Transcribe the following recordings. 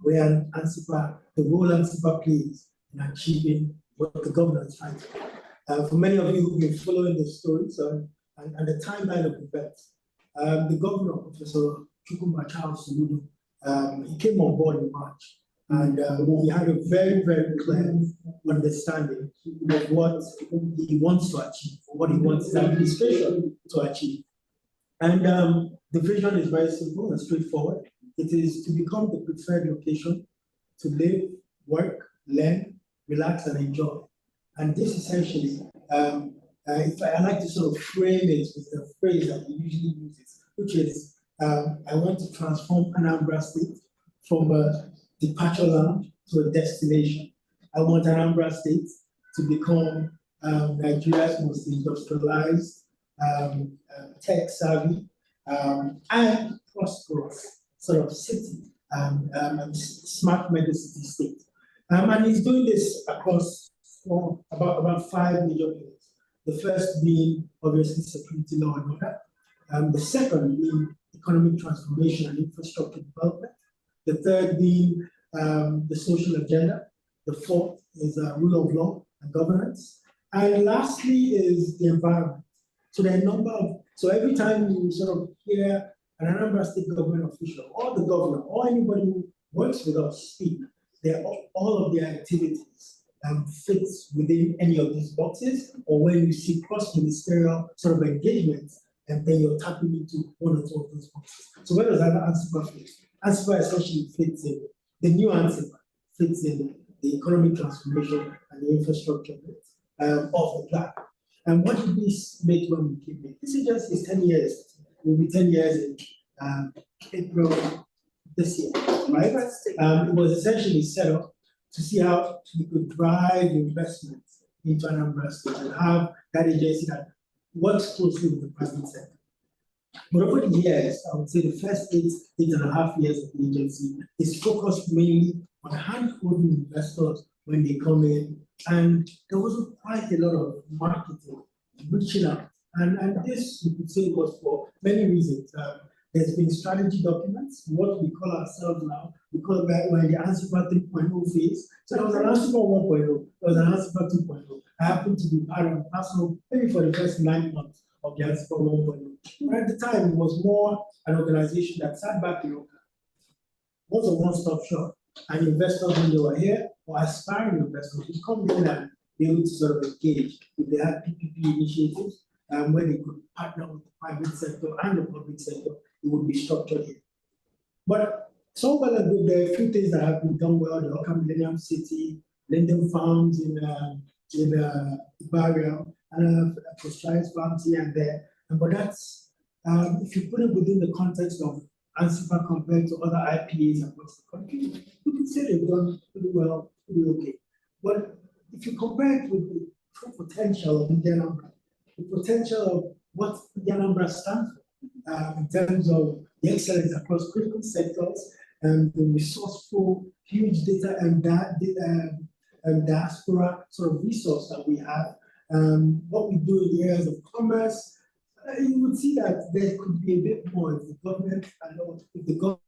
where ANSIPA, the role ANSIPA plays in achieving what the governor is trying to do. For many of you who've been following the stories and the timeline of events, the governor, Professor Chukwuma Charles Soludo, he came on board in March, and we had a very, very clear understanding of what he wants to achieve, what he wants his administration to achieve. And the vision is very simple and straightforward. It is to become the preferred location to live, work, learn, relax, and enjoy. And this essentially, I like to sort of frame it with the phrase that we usually use, which is, I want to transform Anambra State from a departure lounge to a destination. I want Anambra State to become Nigeria's most industrialized, tech-savvy, and prosperous sort of city, smart megacity state. And he's doing this across about 5 major pillars. The first being, obviously, security, law, and order. The second being economic transformation and infrastructure development. The third being the social agenda. The fourth is rule of law and governance. And lastly is the environment. So there are a number of, so every time you sort of hear an Anambra State government official or the governor or anybody who works with us speak, all of their activities fits within any of these boxes, or when you see cross-ministerial sort of engagements, and then you're tapping into one or two of those boxes. So where does ANSIPA fit? ANSIPA essentially fits in, the new ANSIPA fits in the economic transformation and the infrastructure of the plan. And what did we make when we came in? This is just his 10 years. It will be 10 years in April this year, right? It was essentially set up to see how we could drive investments into Anambra State and have that agency that works closely with the private sector. But over the years, I would say the first 8.5 years of the agency is focused mainly on hand-holding investors when they come in. And there wasn't quite a lot of marketing, reaching out. And this, you could say, was for many reasons. There's been strategy documents, what we call ourselves now, because we're in the ANSIPA 3.0 phase. So there was an ANSIPA 1.0, there was an ANSIPA 2.0. I happened to be part of the personal, maybe for the first 9 months of the ANSIPA 1.0. But at the time, it was more an organization that sat back, was a one-stop shop. And investors, when they were here, or aspiring investors, would come in and be able to sort of engage. If they had PPP initiatives, where they could partner with the private sector and the public sector, it would be structured here. But so well and good, there are a few things that have been done well. The Oka Millennium City, Linden Farms in Ibaria, and Prosperous Farms here and there. But that's, if you put it within the context of ANSIPA compared to other IPAs across the country, you can say they've done pretty well, pretty okay. But if you compare it with the true potential of Indianambra, the potential of what Indianambra stands for, in terms of the excellence across critical sectors and the resourceful, huge data and diaspora sort of resource that we have, what we do in the areas of commerce, you would see that there could be a bit more if the government allowed, if the government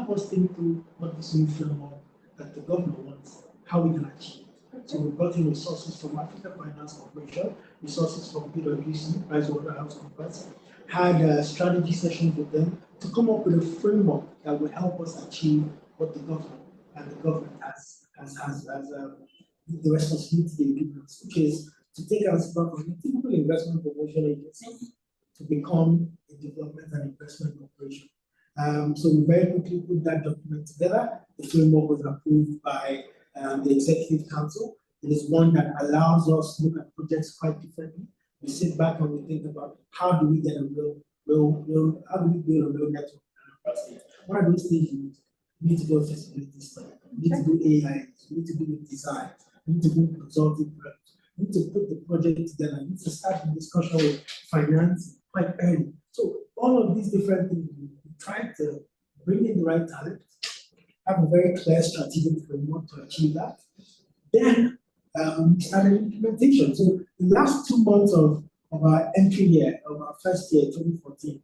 help us think through what this new framework that the government wants, how we can achieve it. So we've got in resources from Africa Finance Corporation, resources from PwC, PricewaterhouseCoopers, had strategy sessions with them to come up with a framework that will help us achieve what the government and the government has the responsibility they give us, which is to take us from a typical investment promotion agency to become a development and investment corporation. So we very quickly put that document together. The framework was approved by the Executive Council. It is one that allows us to look at projects quite differently. We sit back and we think about how do we get a how do we build a real network? What are those things you need? You need to do a feasibility study. You need to do AI. You need to do the design. You need to do consulting firms. You need to put the project together. You need to start the discussion with finance quite early. So all of these different things, we try to bring in the right talent, have a very clear strategic framework to achieve that. Then we started implementation. So the last 2 months of our entry year, of our first year, 2014,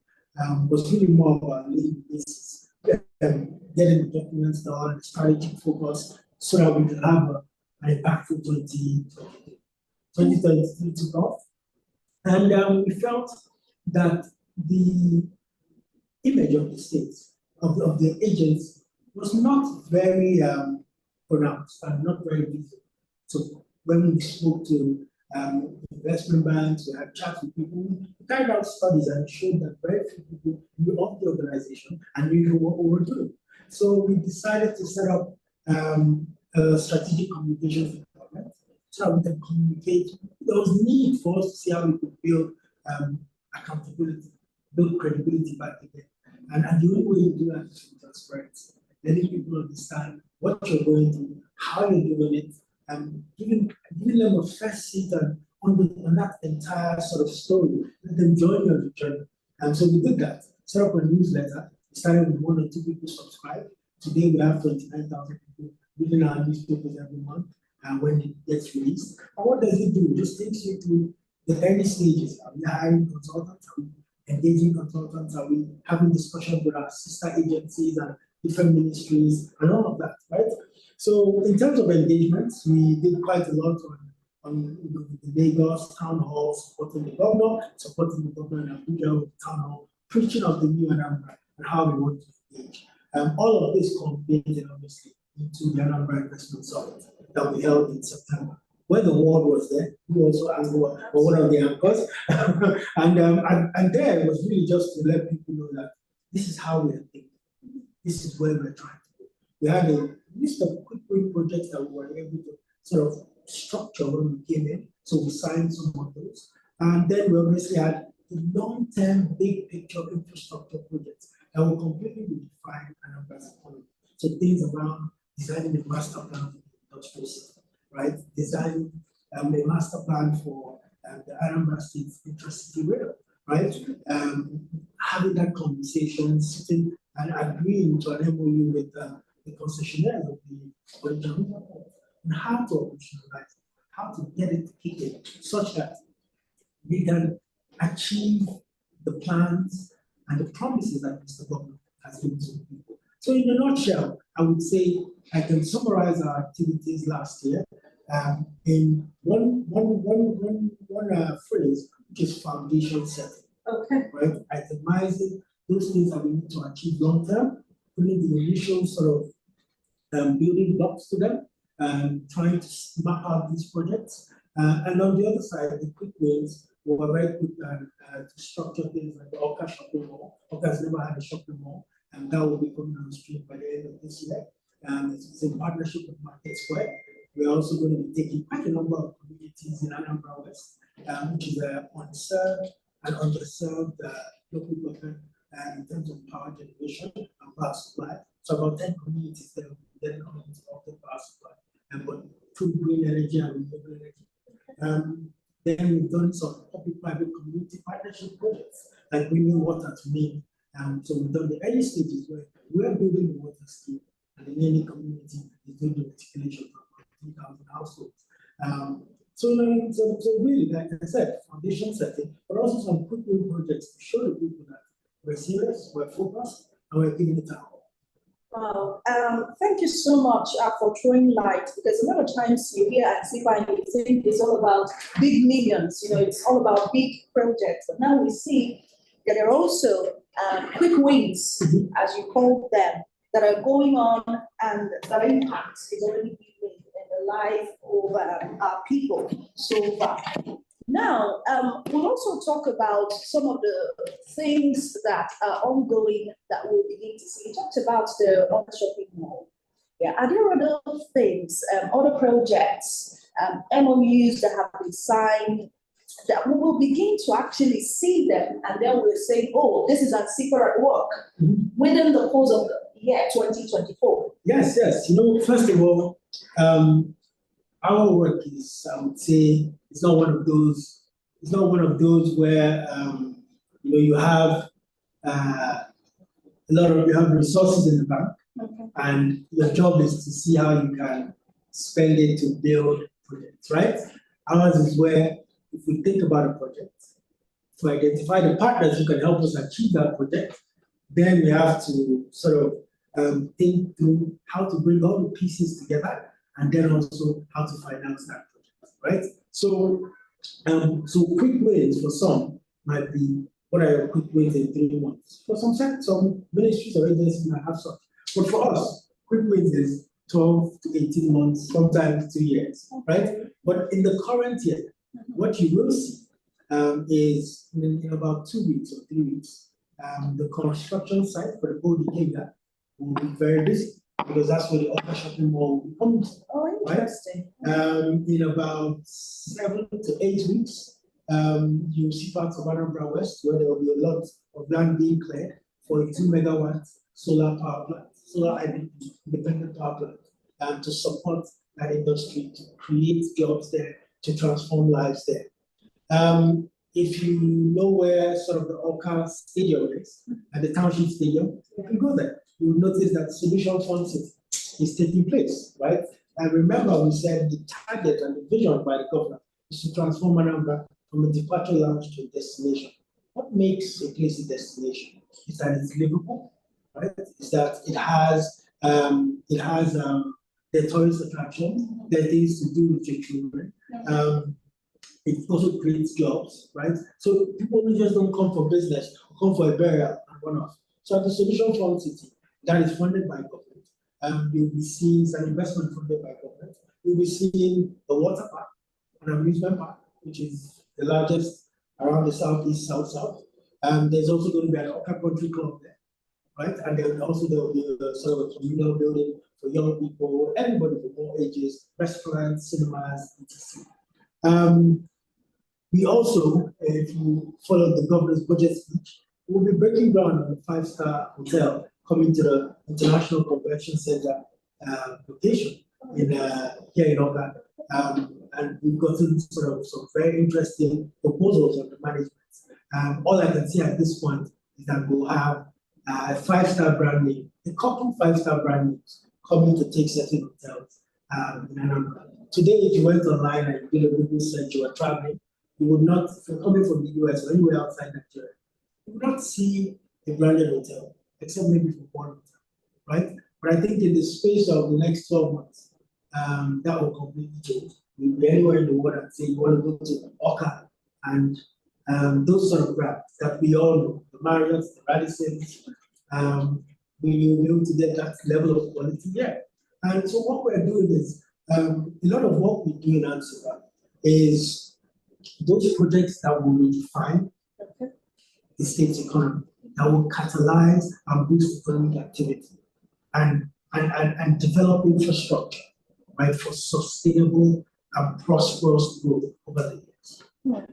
was really more about leading basis, getting the documents done, the strategy focus, so that we can have an impactful 2023 to go. And we felt that the image of the state, of the agency, was not very pronounced and not very visible. So when we spoke to investment banks, we had chats with people, we carried out studies and showed that very few people knew of the organization and knew what we were doing. So we decided to set up a strategic communications department so that we can communicate. There was need for us to see how we could build accountability, build credibility back again. And the only way you do that is through transparency, letting people understand what you're going to do, how you're doing it, and giving them a first seat on that entire sort of story, let them join you on the journey. And so we did that, set up a newsletter. We started with 1 or 2 people subscribe. Today we have 29,000 people reading our newspapers every month when it gets released. And what does it do? It just takes you to the early stages. Are we hiring consultants? Are we engaging consultants? Are we having discussions with our sister agencies and different ministries and all of that, right? So in terms of engagements, we did quite a lot on the Lagos town hall, supporting the governor in Abuja with the town hall, preaching of the new Anambra and how we want to engage. All of this culminated obviously into the Anambra Investment Summit that we held in September, where the world was there. We also were one of the anchors, and there it was really just to let people know that this is how we are thinking. This is where we're trying to go. We had a list of quick win projects that we were able to sort of structure when we came in. So we signed some of those. And then we obviously had the long-term, big picture infrastructure projects that will completely redefine Anambra's economy. So things around designing a master plan for the industrial system, right? Designing a master plan for the Anambra State's intercity rail, right? Having that conversation, sitting and agreeing to an MOU with the concessionaire of the original and how to operationalize it, how to get it kicking such that we can achieve the plans and the promises that Mr. Governor has given to the people. So in a nutshell, I would say I can summarize our activities last year in one phrase, which is foundation setting. Okay. Right? Itemizing those things that we need to achieve long term, putting the initial sort of building blocks to them, trying to map out these projects. And on the other side, the quick wins were very quick to structure things like the Oka shopping mall. Oka has never had a shopping mall, and that will be coming on the street by the end of this year. It's in partnership with Market Square. We're also going to be taking quite a number of communities in Anambra West, which is unserved and underserved local government in terms of power generation and power supply. So about 10 communities that will be getting on the power supply, but through green energy and renewable energy. Then we've done some public-private community partnership projects, like bringing water to me. So we've done the early stages where we're building the water scheme, and the Nene community is doing the reticulation for 3,000 households. So really, like I said, foundation setting, but also some quick win projects to show the people that we're serious, we're focused, and we're giving it out. Wow. Thank you so much for throwing light, because a lot of times you hear Antigua and you think it's all about big millions, it's all about big projects. But now we see that there are also quick wins, as you call them, that are going on, and that impact is already being made in the life of our people so far. Now, we'll also talk about some of the things that are ongoing that we'll begin to see. You talked about the other shopping mall. Yeah, are there other things, other projects, MOUs that have been signed, that we will begin to actually see them, and then we'll say, oh, this is Antigua at work within the course of the year 2024? Yes. First of all, our work is, I would say, it's not one of those where you have you have resources in the bank, and your job is to see how you can spend it to build projects, right? Ours is where, if we think about a project, to identify the partners who can help us achieve that project, then we have to sort of think through how to bring all the pieces together, and then also how to finance that project, right? So quick wins for some might be, what are your quick wins in 3 months? For some ministries or agencies might have such. But for us, quick wins is 12 to 18 months, sometimes 2 years, right? But in the current year, what you will see is in about 2 weeks or 3 weeks, the construction site for the Golden Kingdom will be very busy, because that's where the upper shopping mall will be coming to. Oh, interesting. Right? In about 7 to 8 weeks, you'll see parts of Anambra West where there will be a lot of land being cleared for a 2 megawatt solar power plant, solar IPP, independent power plant, to support that industry, to create jobs there, to transform lives there. If you know where sort of the Oka Stadium is, and the Township Stadium, you can go there. You will notice that Solution Fund City is taking place, right? And remember, we said the target and the vision by the government is to transform Anambra from a departure lounge to a destination. What makes a place a destination is that it's livable, right? Is that it has the tourist attractions, there are things to do with your children. It also creates jobs, right? So people who just don't come for business, come for a burial and run off. So at the Solution Fund City, that is funded by government, you'll be seeing some investment funded by government. You'll be seeing a water park, an amusement park, which is the largest around the southeast, south. There's also going to be an Oka Country Club there, right? And then also there will be a sort of a communal building for young people, everybody from all ages, restaurants, cinemas, etc. We also, if you follow the governor's budget speech, we'll be breaking ground on a 5-star hotel coming to the International Convention Center location here in Oka. And we've gotten sort of some very interesting proposals on the management. All I can see at this point is that we'll have a 5-star brand name, a couple 5-star brand names coming to take certain hotels in Anambra. Today, if you went online and you did a Google search, you were traveling, you would not, if you're coming from the US or anywhere outside Nigeria, you would not see a branded hotel, except maybe for one hotel, right? But I think in the space of the next 12 months, that will completely change. You'll be anywhere in the world and say you want to go to Oka, and those sort of brands that we all know, the Marriotts, the Radissons, we will be able to get that level of quality here. And so what we're doing is, a lot of what we do in Antigua is those projects that will redefine the state's economy, that will catalyze and boost economic activity, and develop infrastructure, right, for sustainable and prosperous growth over the years. Yeah.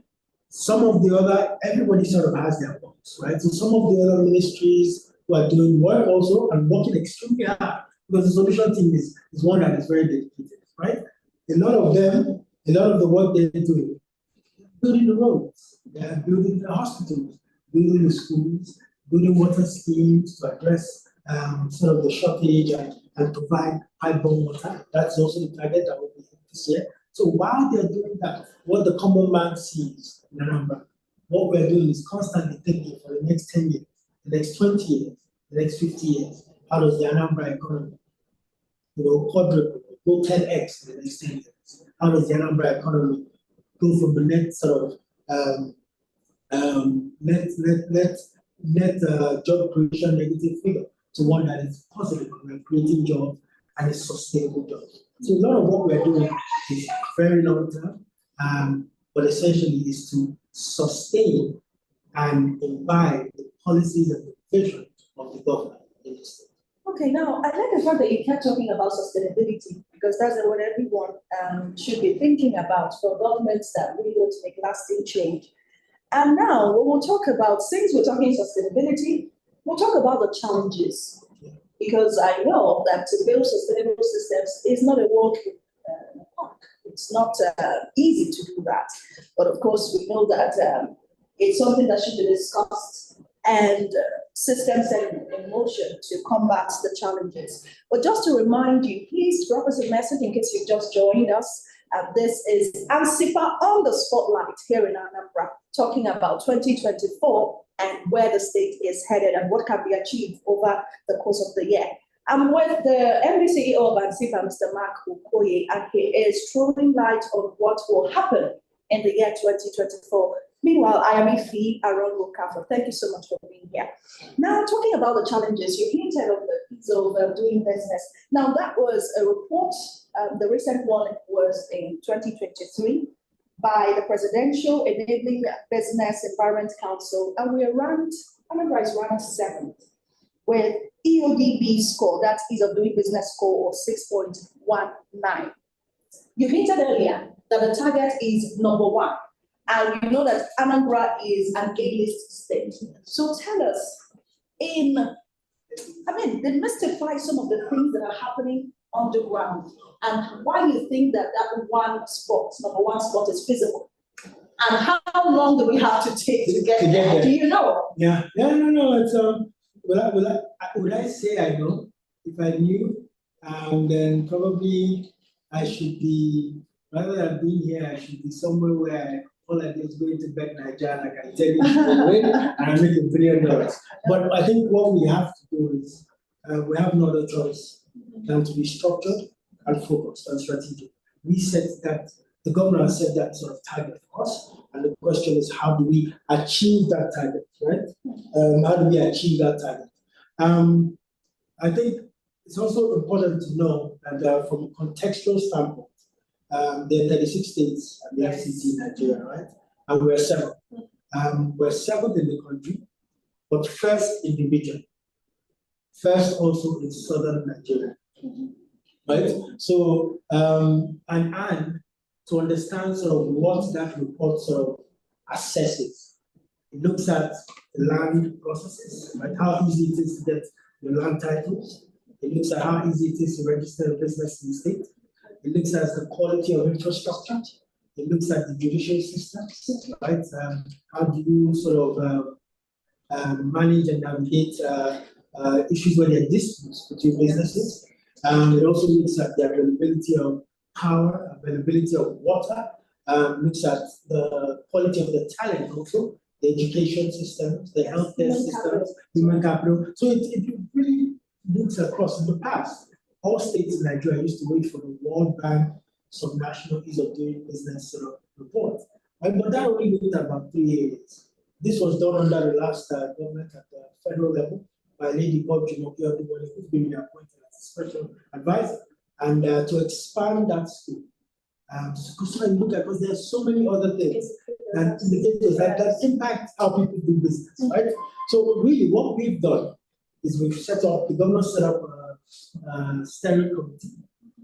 Some of the other, everybody sort of has their box, right? So some of the other ministries who are doing work also and working extremely hard, because the solution team is one that is very dedicated, right? A lot of the work they're doing, building the roads, they're building the hospitals, building the schools, building water schemes to address sort of the shortage and provide high-borne water. That's also the target that will be this year. So while they're doing that, what the common man sees in Anambra, what we're doing is constantly thinking for the next 10 years, the next 20 years, the next 50 years, How does the Anambra economy, quadruple, go 10x in the next 10 years? How does the Anambra economy go from the net sort of net job creation negative figure to one that is positive, we're creating jobs and it's sustainable jobs. So a lot of what we're doing is very long term, but essentially is to sustain and imbibe the policies and the vision of the government in the state. Okay, now I like the fact that you kept talking about sustainability, because that's what everyone should be thinking about for governments that really want to make lasting change. And now when we'll talk about, since we're talking sustainability, we'll talk about the challenges. Because I know that to build sustainable systems is not a walk in the park. It's not easy to do that. But of course, we know that it's something that should be discussed and systems set in motion to combat the challenges. But just to remind you, please drop us a message in case you've just joined us. This is ANSIPA on the Spotlight here in Anambra, talking about 2024 and where the state is headed and what can be achieved over the course of the year. I'm with the MD CEO of ANSIPA, Mr. Mark Okoye, and he is throwing light on what will happen in the year 2024. Meanwhile, I am Ife Aron Okafor. Thank you so much for being here. Now, talking about the challenges, you hinted on the ease of doing business. Now, that was a report. The recent one was in 2023 by the Presidential Enabling Business Environment Council, and we are ranked, Anambra is ranked 7th with EODB score, that's ease of doing business score of 6.19. You hinted earlier that the target is number 1. And you know that Anambra is an A-list state. So tell us, demystify some of the things that are happening on the ground and why you think that number 1 spot is feasible. And how long do we have to take to get there? Do you know? Yeah, no. It's would I say I know? If I knew, then probably I should be, rather than being here, I should be somewhere where all I do is going to bed Nigeria, like I tell you, and I'm making $1 billion. But I think what we have to do is we have no other choice than to be structured and focused and strategic. We set that, the governor has set that sort of target for us, and the question is, how do we achieve that target, right? How do we achieve that target? I think it's also important to know that from a contextual standpoint, there are 36 states and the FCT in Nigeria, right? And we're 7th. We're 7th in the country, but first in the region. First also in southern Nigeria, right? So, and to understand sort of what that report sort of assesses, it looks at the land processes, right? How easy it is to get the land titles. It looks at how easy it is to register a business in the state. It looks at the quality of infrastructure. It looks at the judicial systems, right? How do you sort of manage and navigate issues where there are disputes between businesses? It also looks at the availability of power, availability of water, looks at the quality of the talent also, the education systems, the healthcare systems, human capital. So it really looks across. In the past, all states in Nigeria used to wait for the World Bank subnational ease of doing business report. Right? But that only looked at about 3 years. This was done under the last government at the federal level by Lady Bob Jumoke, who's been appointed as a special advisor, and to expand that scope. So I look at, because there are so many other things that indicators that impact how people do business, right? So really, what we've done is we've set up, the government set up a steering committee,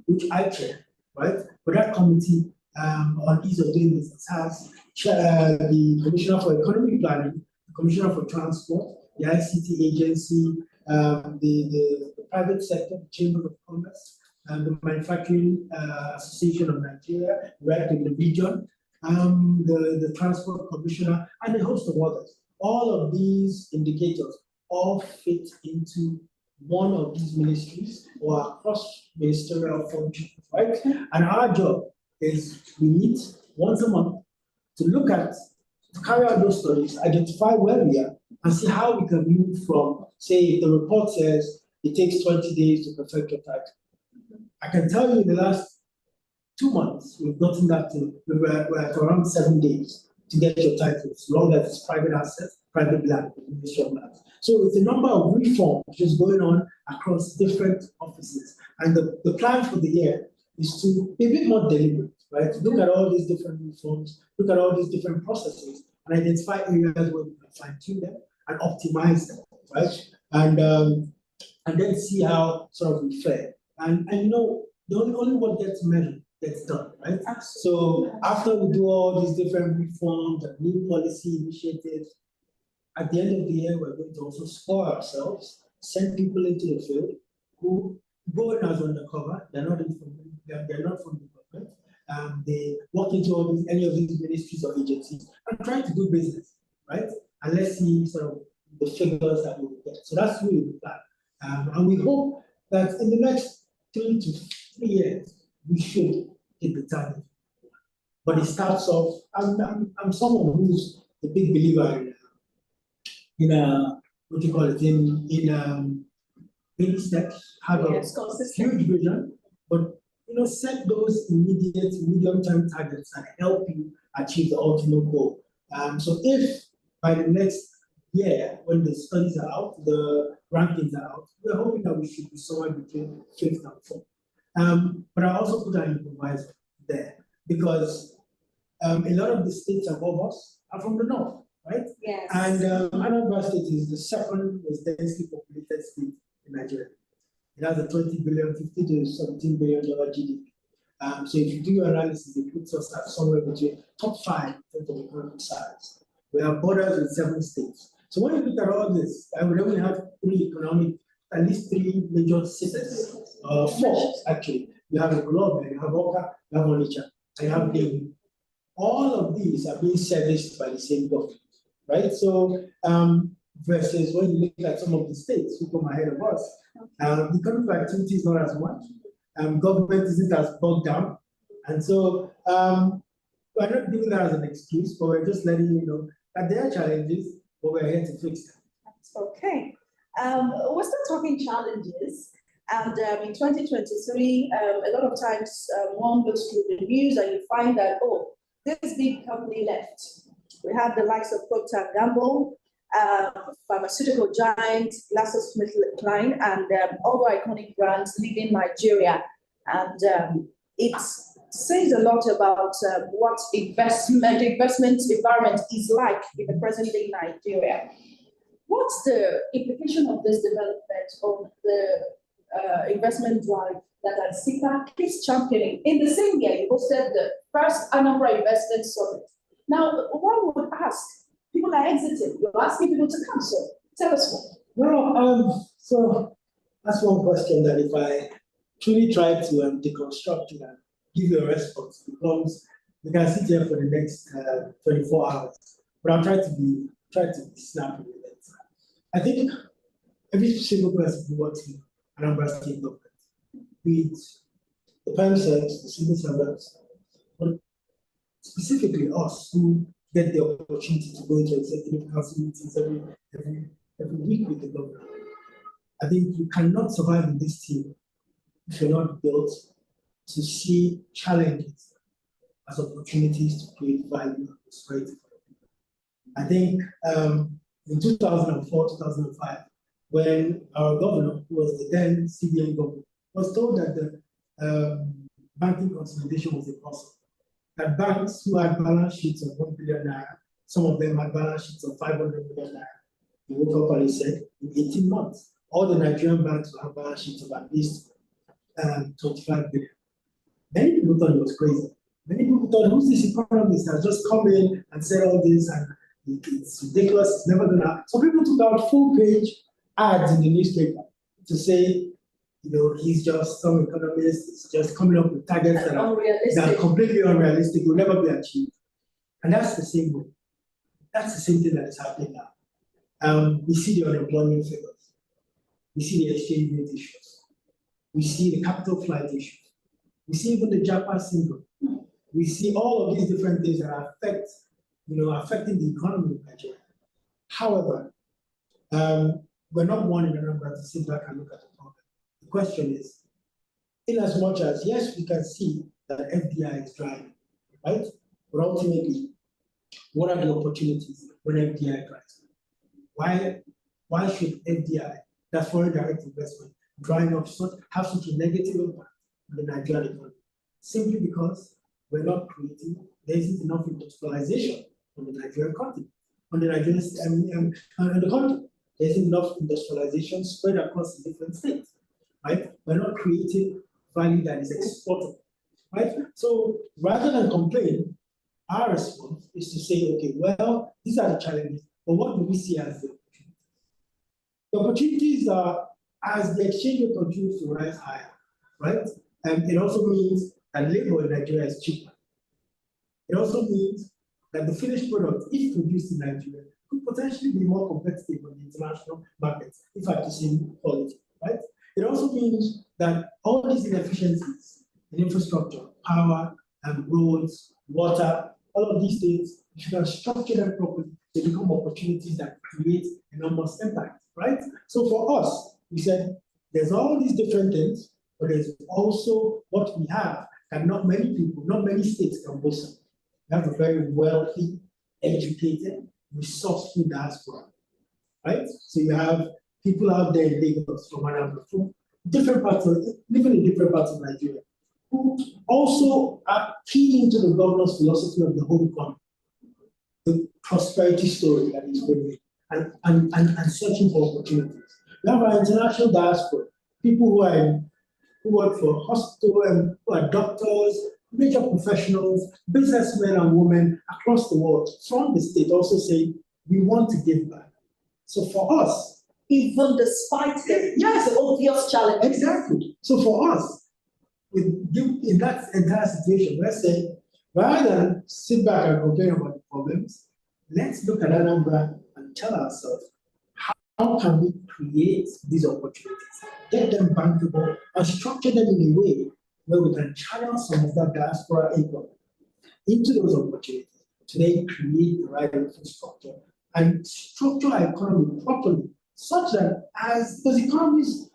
which I chair, right? But that committee on ease of doing business has the Commissioner for Economic Planning, the Commissioner for Transport, the ICT agency, the private sector, the Chamber of Commerce, the Manufacturing Association of Nigeria, right in the region, the Transport Commissioner, and a host of others. All of these indicators all fit into one of these ministries or across ministerial functions, right? And our job is we meet once a month to look at, to carry out those studies, identify where we are, and see how we can move from, say, the report says it takes 20 days to perfect your title. I can tell you in the last 2 months, we've gotten that to, we're at around 7 days to get your title, as long as it's private assets, private land, Ministry of Lands. So it's a number of reforms just going on across different offices. And the plan for the year is to be a bit more deliberate, right? Look at all these different reforms, look at all these different processes, and identify areas where we can fine-tune them and optimize them, right? And then see how sort of we fare. And you know, the only what gets measured gets done, right? Absolutely. So after we do all these different reforms and new policy initiatives, at the end of the year, we're going to also score ourselves, send people into the field who go in as undercover. They're not from the government. They walk into any of these ministries or agencies and try to do business, right? And let's see sort of the figures that we will get. So that's really the plan. And we hope that in the next 3 to 3 years, we should hit the target. But it starts off, I'm someone who's a big believer in what you call it, in baby steps, have a huge vision, but set those immediate, medium-term targets that help you achieve the ultimate goal. So if by the next year, when the studies are out, the rankings are out, we're hoping that we should be somewhere between 5th and 4th. But I also put an improviser there because a lot of the states above us are from the north, right? Yes. And Anambra State is the second most densely populated state in Nigeria. It has a 20 billion, 50 to 17 billion dollar GDP. So if you do your analysis, it puts us at somewhere between top 5 in terms of economic size. We have borders with 7 states. So when you look at all this, I would only have at least 3 major cities, 4 actually. You have Globe, you have Oka, you have Onitsha, and you have Benin. All of these are being serviced by the same government, right? So versus when you look at some of the states who come ahead of us, economic activity is not as much, government isn't as bogged down, and so we're not giving that as an excuse, but we're just letting you know that there are challenges, but we're here to fix them. Okay. We're still talking challenges, and in 2023, a lot of times one looks through the news and you find that, oh, this big company left. We have the likes of Procter & Gamble, pharmaceutical giant, GlaxoSmithKline, and other iconic brands leaving Nigeria. And it says a lot about what investment environment is like in the present day Nigeria. What's the implication of this development on the investment drive that ANSIPA keeps championing? In the same year, you hosted the first Anambra Investment Summit. Now, one would ask, people are exiting, you're asking people to come, so tell us more. No, so that's one question that if I truly try to deconstruct it and give you a response, becomes we can sit here for the next 24 hours. But I'll try to be snappy with it. I think every single person who works in Anambra State government, be it the PEMSECs, the civil servants, but specifically us who get the opportunity to go into executive council meetings every week with the government. I think you cannot survive in this team if you're not built to see challenges as opportunities to create value and prosperity for people. I think in 2004, 2005, when our governor, who was the then CBN governor, was told that the banking consolidation was impossible. That banks who had balance sheets of 1 billion naira, some of them had balance sheets of 500 million naira. He woke up and he said, in 18 months, all the Nigerian banks will have balance sheets of at least 25 billion. Many people thought it was crazy. Many people thought, who's this economist that just come in and said all this and it's ridiculous, it's never gonna happen. So people took out full-page ads in the newspaper to say, he's just some economist, he's just coming up with targets that are completely unrealistic, will never be achieved. And that's the same way. That's the same thing that is happening now. We see the unemployment figures. We see the exchange rate issues. We see the capital flight issues. We see even the Japan syndrome. We see all of these different things that are affecting the economy of Nigeria. However, we're not one in Anambra to sit back and look at the question is, in as much as, yes, we can see that FDI is driving, right? But ultimately, what are the opportunities when FDI drives? Why should FDI, that's foreign direct investment, have such a negative impact on the Nigerian economy? Simply because we're not creating, there isn't enough industrialization on the Nigerian continent, on the Nigerian and the country. There isn't enough industrialization spread across the different states, right? We're not creating value that is exportable, right? So rather than complain, our response is to say, okay, well, these are the challenges, but what do we see as the opportunities? The opportunities are as the exchange rate continues to rise higher, right? And it also means that labor in Nigeria is cheaper. It also means that the finished product, if produced in Nigeria, could potentially be more competitive on the international markets if at the same quality, right? It also means that all these inefficiencies in infrastructure, power, and roads, water, all of these things, if you can structure them properly, they become opportunities that create enormous impact, right? So for us, we said there's all these different things, but there's also what we have that not many people, not many states can boast of. We have a very wealthy, educated, resourceful diaspora, right? So you have people out there in Lagos from Anambra, from different parts of, living in different parts of Nigeria, who also are key into the governor's philosophy of the home economy, the prosperity story that he's bringing, and searching for opportunities. We have our international diaspora, people who work for hospital and who are doctors, major professionals, businessmen and women across the world from the state also say, we want to give back. So for us, even despite the obvious challenges. Exactly. So for us, in that entire situation, let's say, rather than sit back and complain about the problems, let's look at Anambra and tell ourselves, how can we create these opportunities, get them bankable, and structure them in a way where we can channel some of that diaspora income into those opportunities to then create the right infrastructure and structure our economy properly, such that as those economies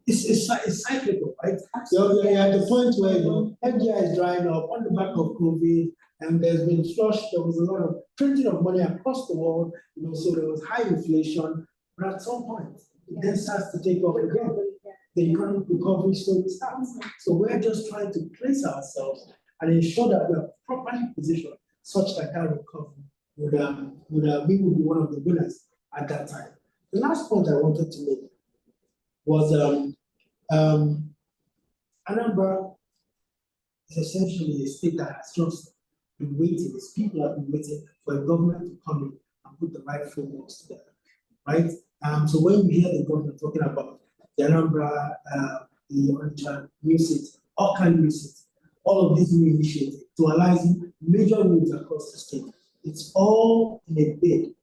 is cyclical, right? You're at the point where FDI is drying up on the back of COVID, and there was a lot of printing of money across the world, so there was high inflation, but at some point, it then starts to take off again. The economic recovery story starts. So we're just trying to place ourselves and ensure that we are properly positioned such that that recovery we would be one of the winners at that time. The last point I wanted to make was Anambra is essentially a state that has just been waiting, its people have been waiting for a government to come in and put the right frameworks together, right? So when you hear the government talking about the Anambra, the Onitsha new city, all kind of new cities, all of these new initiatives to align major roads across the state, it's all in a bid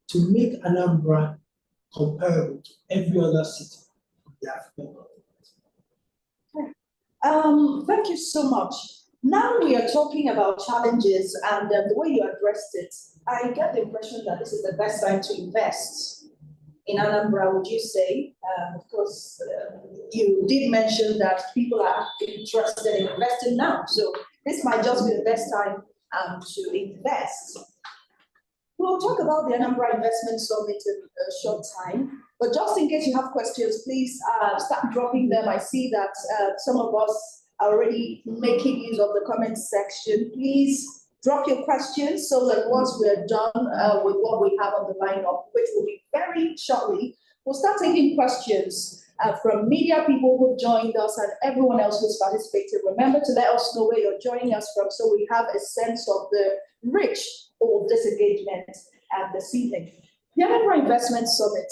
to make Anambra comparable to every other city of the African continent. Thank you so much. Now we are talking about challenges and the way you addressed it. I get the impression that this is the best time to invest in Anambra, would you say? Of course, you did mention that people are interested in investing now. So this might just be the best time to invest. We'll talk about the Anambra Investment Summit in a short time. But just in case you have questions, please start dropping them. I see that some of us are already making use of the comment section. Please drop your questions so that once we're done with what we have on the lineup, which will be very shortly, we'll start taking questions from media people who've joined us and everyone else who's participated. Remember to let us know where you're joining us from so we have a sense of the reach of this engagement this evening. The Anambra Investment Summit,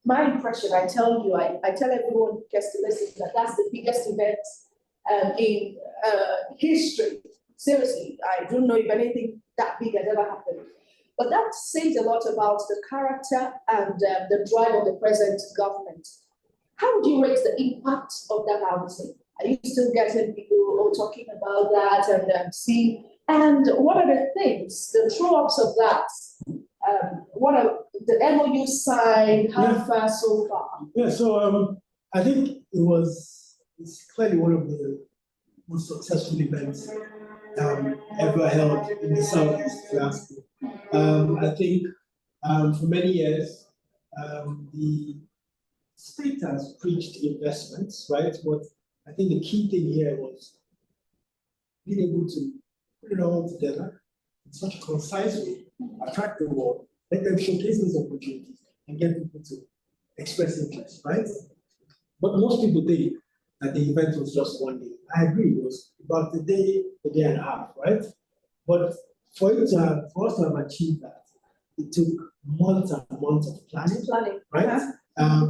my impression, I tell you, I tell everyone who gets to listen that that's the biggest event in history. Seriously, I don't know if anything that big has ever happened. But that says a lot about the character and the drive of the present government. How would you rate the impact of that outing? Are you still getting people talking about that and seeing? And what are the things, the throw-ups of that? What are the MOU signed? How far so far? Yeah, so I think it's clearly one of the most successful events ever held in the Southeast, if you ask me. I think for many years, the state has preached investments, right? But I think the key thing here was being able to put it all together in such a concise way, attract the world, let them showcase these opportunities, and get people to express interest, right? But most people think that the event was just one day. I agree, it was about a day and a half, right? But for us to have achieved that, it took months and months of planning, right?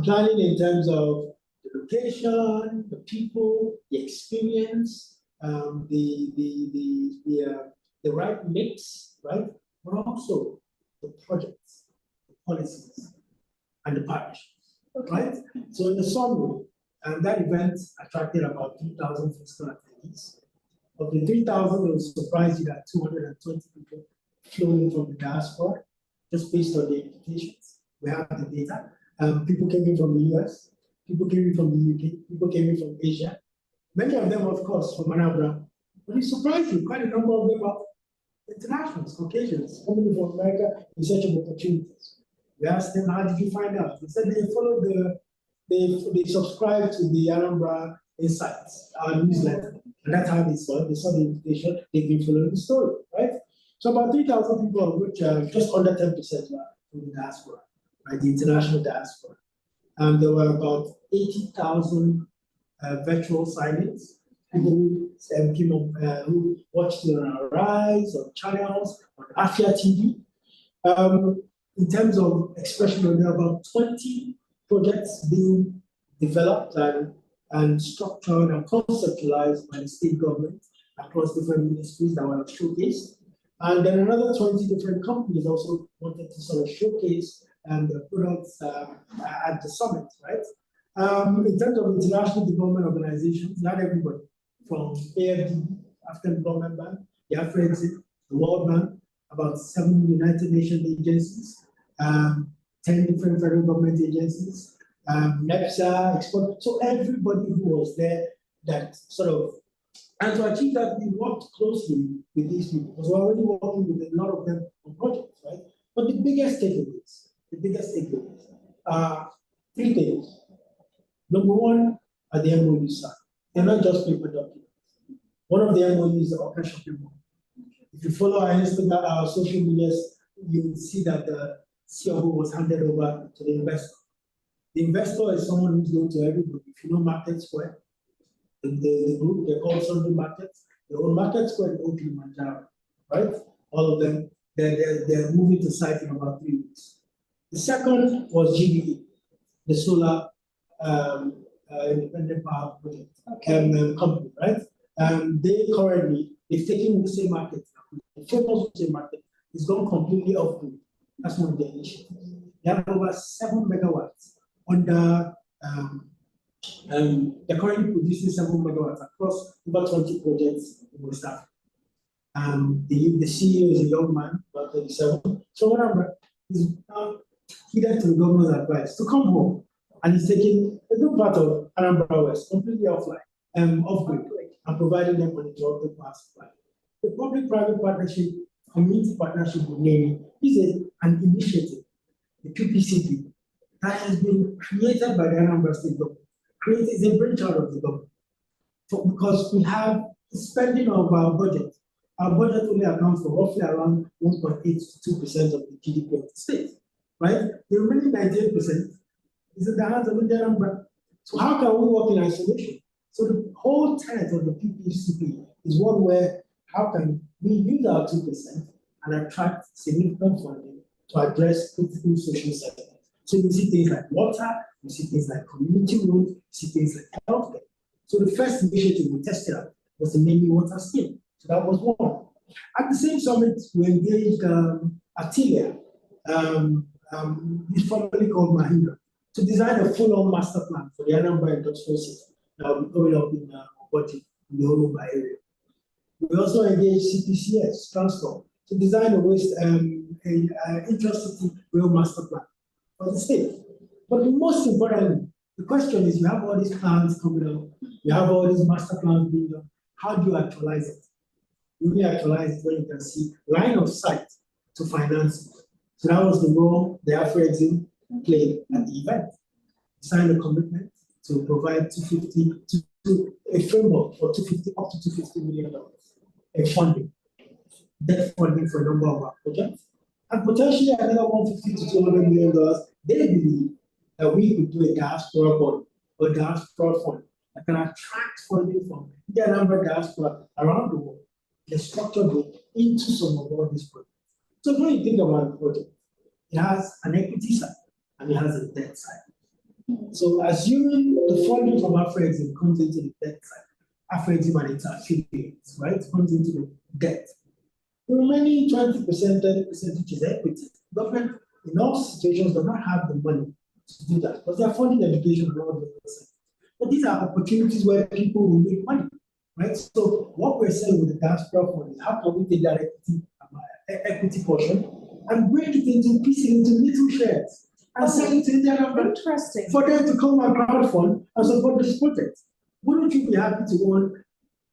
Planning in terms of the location, the people, the experience, the right mix, right? But also the projects, the policies, and the partnerships, right? So in the summary, that event attracted about 3,000 physical attendees. Of the 3,000, it will surprise you that 220 people flew in from the diaspora, just based on the invitations. We have the data. People came in from the US, people came in from the UK, people came in from Asia. Many of them, of course, from Anambra. But it surprised you, quite a number of them are internationals, Caucasians, coming from America in search of opportunities. We asked them, how did you find out? They said they followed they subscribed to the Anambra Insights, our newsletter. And that's how they saw the invitation, they've been following the story, right? So about 3,000 people, of which just under 10% were from the diaspora, right, the international diaspora. And there were about 80,000 virtual signings, people who came up, who watched it on our Rise, on channels, on Afia TV. In terms of expression, there are about 20 projects being developed and structured and conceptualized by the state government across different ministries that were showcased. And then another 20 different companies also wanted to sort of showcase their products at the summit, right? In terms of international development organizations, not everybody, from AFD, African Development Bank, the Afrexit, the World Bank, about 7 United Nations agencies, 10 different federal government agencies, NEPSA, Export. So everybody who was there that sort of, and to achieve that, we worked closely with these people because we're already working with a lot of them on projects, right? But the biggest takeaways are 3 things. Number one, are the MOU side. They're not just paper documents. One of the MOUs is the Oka Shopping Mall. If you follow our Instagram, our social medias, you will see that the COO was handed over to the investor. The investor is someone who's known to everybody. If you know Market Square, the group, they're called Sunday Markets. They own Market Square and own Kilimanjaro, right? All of them, they're moving to site in about 3 weeks. The second was GBE, the solar independent power project company, right? They've taken the same market, the famous same market, it's gone completely off grid. That's one of the initiatives. They have over 7 megawatts under, they're currently producing 7 megawatts across over 20 projects in West Africa. The CEO is a young man, about 37. So whatever, he's heeded to the governor's advice to come home, and he's taking a good part of Anambra West completely offline, off-grid, and providing them uninterrupted power supply. The public-private partnership, community partnership with NAMI is an initiative, the PPCP, that has been created by the Anambra State government. It's a brainchild of the government. Because we have spending of our budget. Our budget only accounts for roughly around 1.8 to 2% of the GDP of the state, right? The remaining 98% is in the hands of the Anambra. So how can we work in isolation? So the whole tenet of the PPCP is one where how can we use our 2% and attract significant funding to address critical social sectors. So you see things like water, you see things like community roads, you see things like healthcare. So the first initiative we tested out was the NAMI water scheme. So that was one. At the same summit, we engaged Atilia, formerly called Mahindra, to design a full-on master plan for the Anambra industrial system that will be coming up in budget in the Olumba area. We also engaged CPCS, Transport, to design a waste intercity rail master plan for the state. But most importantly, The question is, you have all these plans coming up, you have all these master plans being done. How do you actualize it? You only actualize it when you can see line of sight to finance it. So that was the role the Afro-Exim played at the event. Signed a commitment to provide 250 to a framework for 250 up to $250 million in funding, debt funding for a number of our projects, and potentially another $150 to $200 million. They believe that we could do a diaspora bond or diaspora fund that can attract funding from the number of diaspora around the world, the structured way into some of all these projects. So when you think about the project, it has an equity side and it has a debt side. So assuming the funding from Afro-Exim comes into the debt side, Afro-Exim and its affiliates, right, comes into the debt. The remaining 20%, 30%, which is equity, government in all situations does not have the money to do that because they are funding education and all the other. But these are opportunities where people will make money, right? So what we're saying with the diaspora fund is how can we take that equity portion and break it into pieces, into little shares, and sell it to their number Interesting. for them to come and crowdfund and support this project. Wouldn't you be happy to own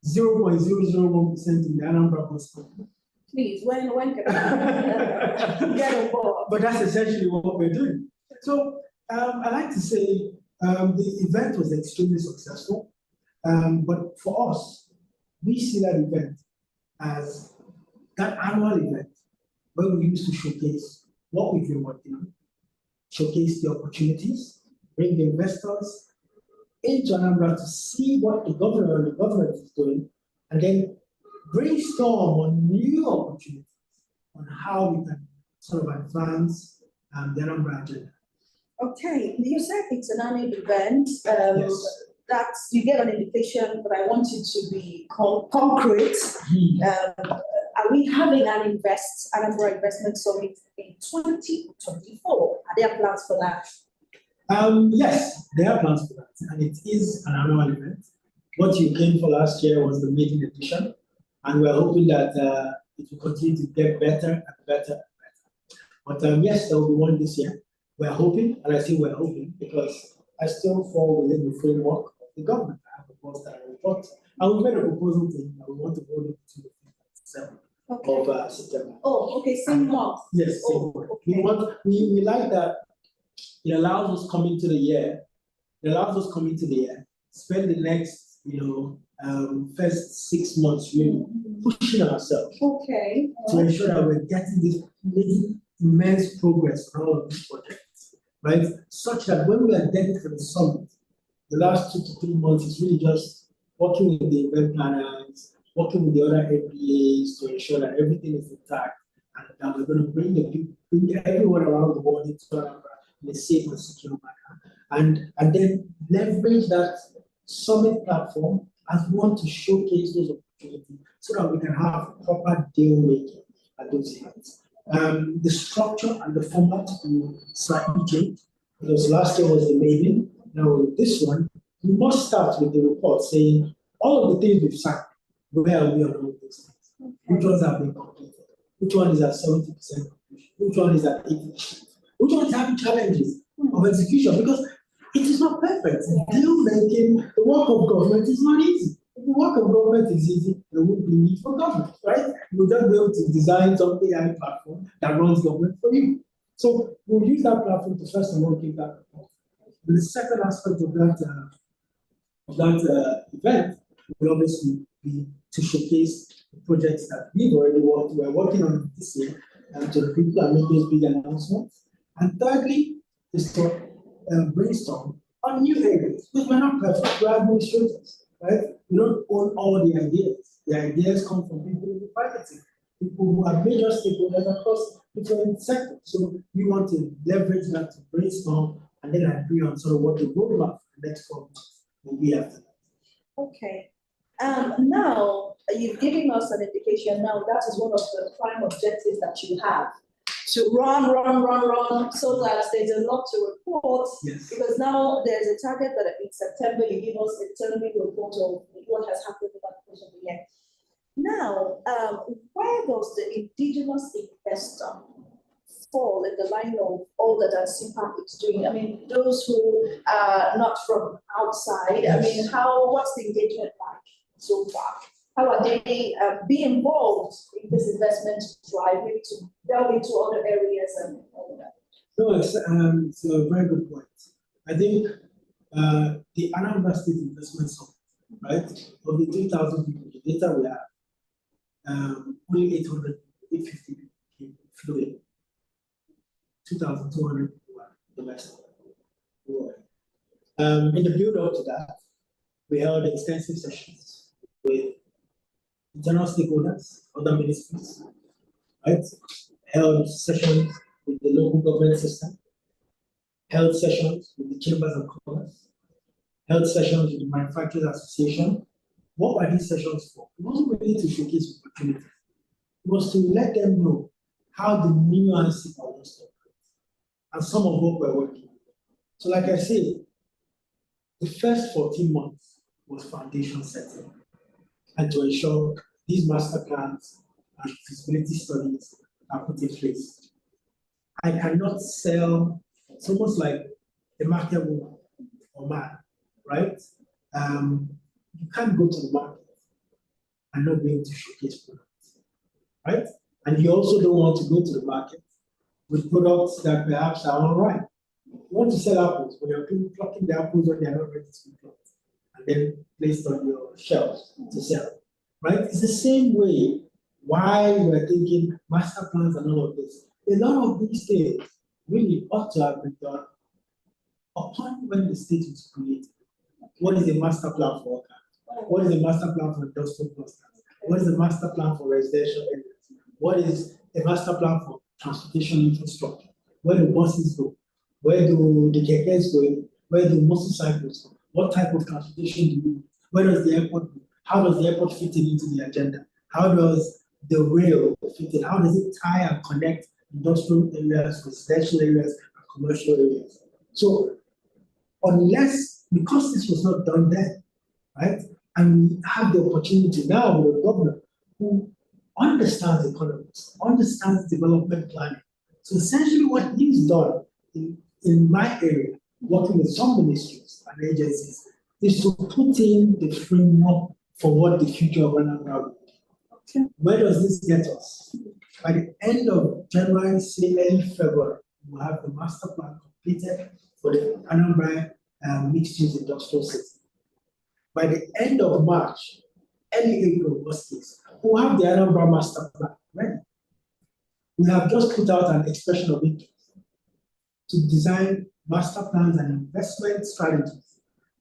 0.001% in the Anambra Bus Company? Please, when can I get on board? But that's essentially what we're doing. So I like to say the event was extremely successful. But for us, we see that event as that annual event where we used to showcase what we've been working on, showcase the opportunities, bring the investors into Anambra to see what the governor and the government is doing, and then brainstorm on new opportunities on how we can sort of advance the Anambra agenda. Okay, you said it's an annual event. Yes. That's, you get an indication, but I want it to be concrete. Are we having an Anambra Investment Summit in 2024? Are there plans for that? Yes, there are plans for that, and it is an annual event. What you came for last year was the maiden edition, and we're hoping that it will continue to get better and better and better. But yes, there will be one this year. We're hoping, and I say we're hoping because I still fall within the framework of the government. I have a boss that I report, and we made a proposal to him that we want to hold it to the 7th of September. Oh, okay, same month. Yes, Oh, same month. okay. We like that. It allows us coming to the year. It allows us coming to the year. Spend the next, first 6 months really pushing ourselves. Okay. To ensure that we're making immense progress on all of these projects, right? Such that when we are ready for the summit, the last 2 to 3 months is really just working with the event planners, working with the other FBAs to ensure that everything is intact and that we're going to bring everyone around the world into Anambra in a safe and secure manner. And then leverage that summit platform as we want to showcase those opportunities so that we can have proper deal making at those events. The structure and the format will slightly change because last year was the maiden. Now with this one, we must start with the report saying all of the things we've signed, where are we on all these things? Okay. Which ones have been completed? Which one is at 70% completion? Which one is at 80%? Which one is having challenges of execution? Because it is not perfect. Deal making, the work of government is not easy. If the work of government is easy, there would be need for government, right? You'll just be able to design some AI platform that runs government for you. So we'll use that platform to first of all give that report. The second aspect of that event will obviously be to showcase the projects that we're working on this year and to the people and make those big announcements. And thirdly, is to brainstorm on new areas. Because we're not perfect, we're administrators, right? We don't own all the ideas. The ideas come from people in the private sector, people who are major stakeholders across different sectors. So we want to leverage that to brainstorm and then agree on sort of what the roadmap for the next 4 months will be after that. Okay. Now, you've given us an indication now that is one of the prime objectives that you have. To run, so that there's a lot to report. Yes. Because now there's a target that in September you give us a turning report of what has happened over the course of the year. Now, where does the indigenous investor fall in the line of all that SIPA is doing? I mean, those who are not from outside, I mean, what's the engagement like so far? How are they being involved in this investment drive, maybe to delve into other areas and all that? No, it's a very good point. I think the Anambra State Investment Summit, right? Of the 3,000 people, the data we have, only 850 people flew in. 2,200 people were domestic. In the build up to that, we held extensive sessions with internal stakeholders, other ministries, right? Held sessions with the local government system, held sessions with the chambers of commerce, held sessions with the Manufacturers Association. What were these sessions for? It wasn't really to showcase opportunities. It was to let them know how the new ANSIPA was operating and some of what we're working on. So like I said, the first 14 months was foundation setting and to ensure these master plans and feasibility studies are put in place. I cannot sell, it's almost like a market woman or man, right? You can't go to the market and not be able to showcase products, right? And you also don't want to go to the market with products that perhaps are not right. You want to sell apples, but you're plucking the apples when they're not ready to be plucked and then placed on your shelves to sell, right? It's the same way why we're thinking master plans and all of this. A lot of these things really ought to have been done upon when the state was created. What is a master plan for workers? What is a master plan for industrial clusters? What is a master plan for residential areas? What is a master plan for transportation infrastructure? Where do buses go? Where do the kekes go? Where do motorcycles go? What type of transportation do we need? Where does the airport go? How does the airport fit into the agenda? How does the rail fit in? How does it tie and connect industrial areas, residential areas, and commercial areas? So unless, because this was not done then, right? And we have the opportunity now with a governor who understands economics, understands development planning. So essentially what he's done in my area, working with some ministries and agencies, is to put in the framework for what the future of Anambra will be. Okay. Where does this get us? By the end of January, say early February, we'll have the master plan completed for the Anambra mixed-use industrial city. By the end of March, early April, worst case, we'll have the Anambra master plan ready. We have just put out an expression of interest to design master plans and investment strategies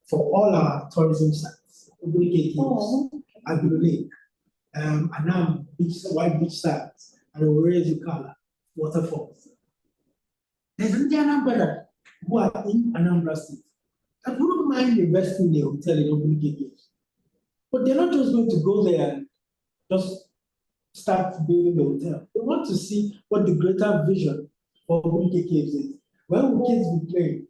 for all our tourism sites, Obunike Caves, Agulu Lake, Anam beach, white beach sites, and Owerri Zukala waterfalls. There's an Anambra who are in Anambra State that wouldn't mind investing in a hotel in Obunike Caves. But they're not just going to go there and just start building the hotel. They want to see what the greater vision for Obunike Caves is. Where will kids be playing?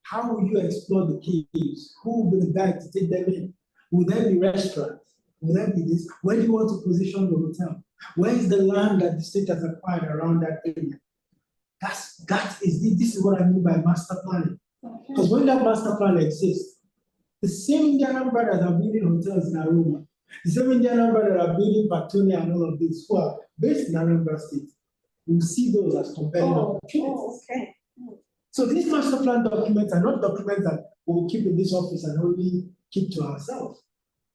How will you explore the caves? Who will be the guide to take them in? Will there be restaurants? Will there be this? Where do you want to position the hotel? Where is the land that the state has acquired around that area? This is what I mean by master planning. Because when that master plan exists, the same Indian Anambra that are building hotels in Aroma, the same Indian Anambra that are building Patonia and all of this, who are based in Anambra State, we see those as compelling opportunities. Okay. So these master plan documents are not documents that we will keep in this office and only keep to ourselves.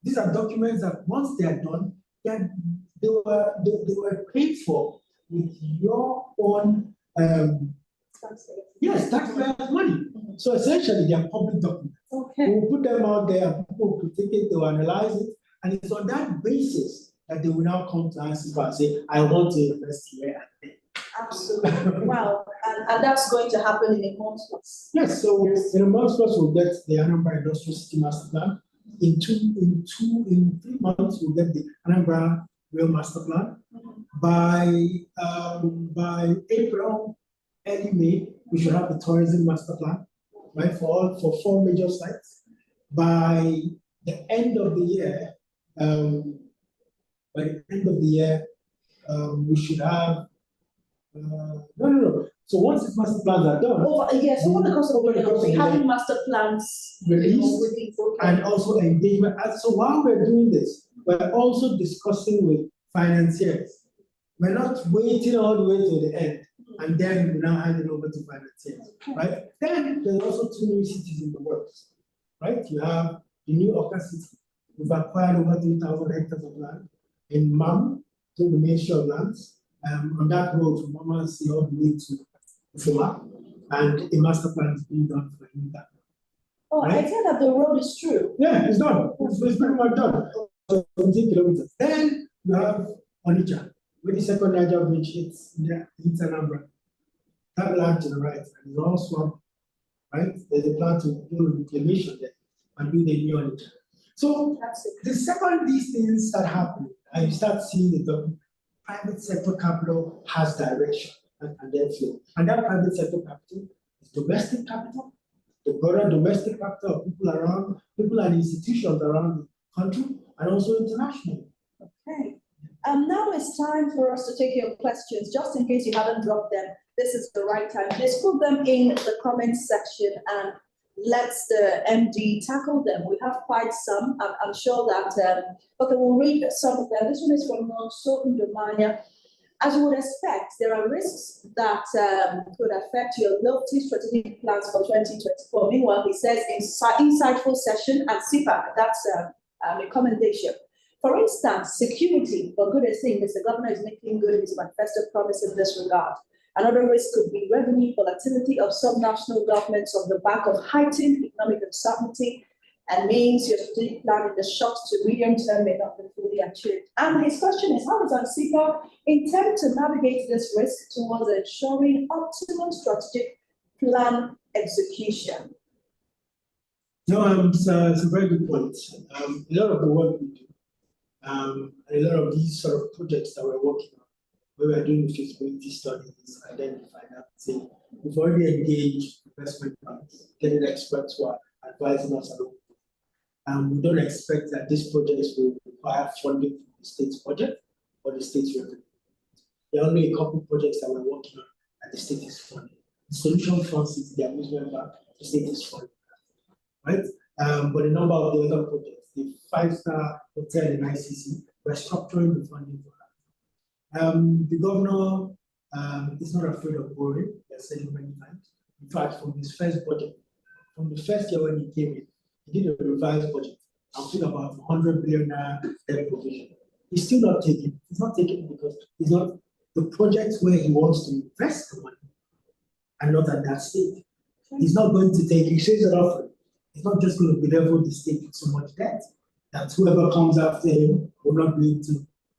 These are documents that once they are done, they were paid for with your own taxpayers' money. So essentially, they are public documents. Okay. We'll put them out there, and people will take it, they will analyze it, and it's on that basis that they will now come to us and say, I want to invest here and there. Absolutely. Wow. And that's going to happen in a month. Yes, so in a month plus we'll get the Anambra Industrial City Master Plan. In 3 months, we'll get the Anambra Rail Master Plan. By April, early May, we should have the Tourism Master Plan, right, for 4 major sites. By the end of the year, we should have No. So once these master plans are done, So over the course of the year, we having master plans released, and also engagement. And so while we're doing this, we're also discussing with financiers. We're not waiting all the way to the end and then we now hand it over to financiers, right? Then there's also 2 new cities in the works, right? You have the new Oka City. We've acquired over 3,000 hectares of land in MAM through the Ministry of Lands. On that road from Mama and see all the way to Fuma, and a master plan is being done for Inga. Oh, right? I said that the road is true. Yeah, it's done. It's pretty much done. 17 kilometers. Then you have Onitsha, where the second Niger bridge hits Anambra. That land to the right, and it's all swamp, right? There's a plan to do reclamation there and build a new Onitsha. So the second these things start happening, and you start seeing the private sector capital has direction and then flow. And that private sector capital is domestic capital, the broader domestic capital of people around, people and institutions around the country, and also international. Okay. Now it's time for us to take your questions. Just in case you haven't dropped them, this is the right time. Please put them in the comments section and let the MD tackle them. We have quite some. I'm sure that, okay, we'll read some of them. This one is from Nonso Ndomanya. As you would expect, there are risks that could affect your lofty strategic plans for 2024. Meanwhile, he says, insightful session at CPAC. That's a commendation. For instance, security, for goodness sake, Mr. Governor is making good his manifesto promise in this regard. Another risk could be revenue volatility of subnational governments on the back of heightened economic uncertainty, and means your strategic plan in the short to medium term may not be fully achieved. And his question is, how does ANSIPA intend to navigate this risk towards ensuring optimum strategic plan execution? No, it's a very good point. A lot of the work we do, a lot of these sort of projects that we're working on, where we're doing the feasibility studies, identifying that, say, we've already engaged investment banks, getting experts who are advising us along. We don't expect that these projects will require funding from the state's budget or the state's revenue. There are only a couple of projects that we're working on and the state is funding. The Solution Fund is the amusement park, the state is funding, right? But a number of the other projects, the 5-star hotel in ICC, we're structuring the funding for that. The governor is not afraid of borrowing, I've said it many times. In fact, from his first budget, from the first year when he came in, he did a revised budget. I'm talking about 100 billion debt provision. He's still not taking. He's not taking because he's not the projects where he wants to invest the money and not at that stage. He's not going to take. He says it often. He's not just going to bedevel the state with so much debt that whoever comes after him will not be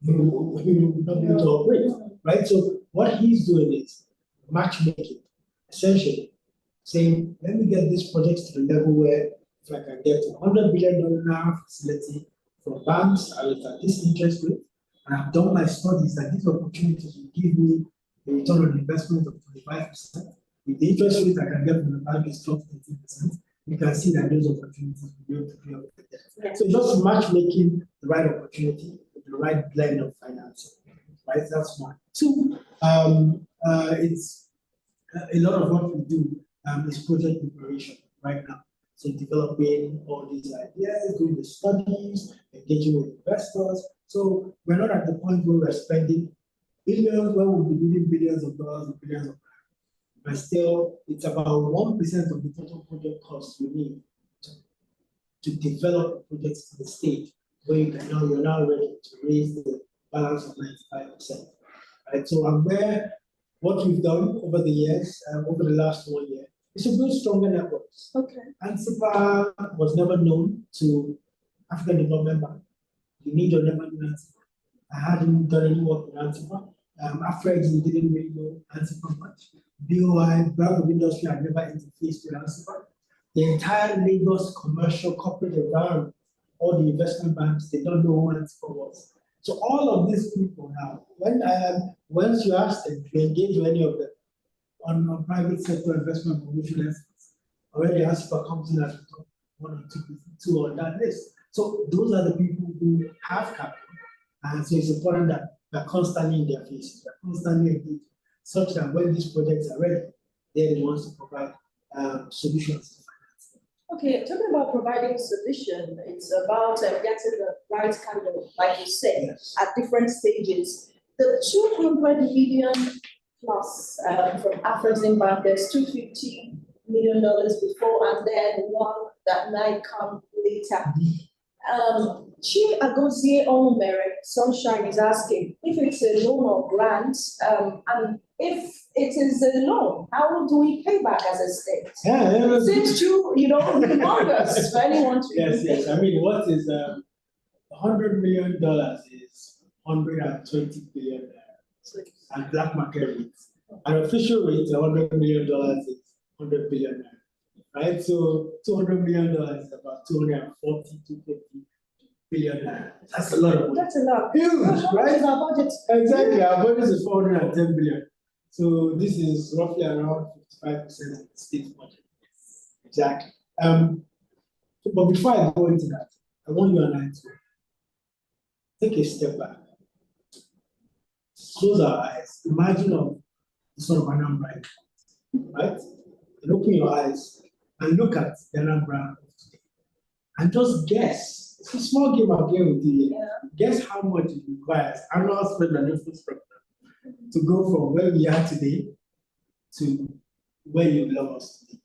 able to operate. Right. So what he's doing is matchmaking, essentially saying, let me get these projects to the level where if I can get $100 billion facility from banks at this interest rate, and I've done my studies that these opportunities will give me a return on investment of 25%. With the interest rate I can get from the bank is 12 to 13%, you can see that those opportunities will be able to pay off the debt. Yeah. So just matchmaking the right opportunity with the right blend of financing, right? That's one. Two, it's a lot of what we do is project preparation right now. So developing all these ideas, doing the studies, engaging with investors. So we're not at the point where we're spending billions, where we'll be needing billions of dollars and billions of dollars. But still, it's about 1% of the total project costs we need to develop projects to the stage where you're now ready to raise the balance of 95%. Right? So I'm aware what we've done over the years, over the last 1 year, is to build stronger networks. Okay. ANSIPA was never known to African Development Bank. You need your never knew ANSIPA. I hadn't done any work with ANSIPA. After exit, we didn't really know ANSIPA much. BOI, Bank of Industry, had never interfaced with ANSIPA. The entire Lagos commercial corporate environment, all the investment banks, they don't know who ANSIPA was. So all of these people now, when once you ask them to engage with any of them on private sector investment promotion efforts, already ANSIPA comes in as one or two on that list. So those are the people who have capital. And so it's important that we're constantly in their faces, we're constantly engaged. such that when these projects are ready, they're the ones to provide solutions to finance. Okay, talking about providing solution, it's about getting the right kind of, like you said, Yes. at different stages. The 200 million plus from Afrexim Bank, there's $250 million before, and then one that might come later. Chi Agozie Onumere Sunshine is asking if it's a loan or grant, and if it is a loan, how do we pay back as a state? Yeah, It seems too, humongous for anyone to. Yes. I mean, what is $100 million is 120 billion and black market rates. An official rate, $100 million is 100 billion, right? So $200 million is about 240 to 50 billion. That's a lot of money. That's a lot. Huge, How much right? is our budget? Exactly. Our budget is 410 billion. So this is roughly around 55% of the state budget. Exactly. But before I go into that, I want you and I to take a step back. Close our eyes. Imagine the sort of Anambra, right? And open your eyes and look at the Anambra of today. And just guess. It's a small game I'm playing with you. Yeah. Guess how much it requires annual spend on infrastructure to go from where we are today to where you belong us today.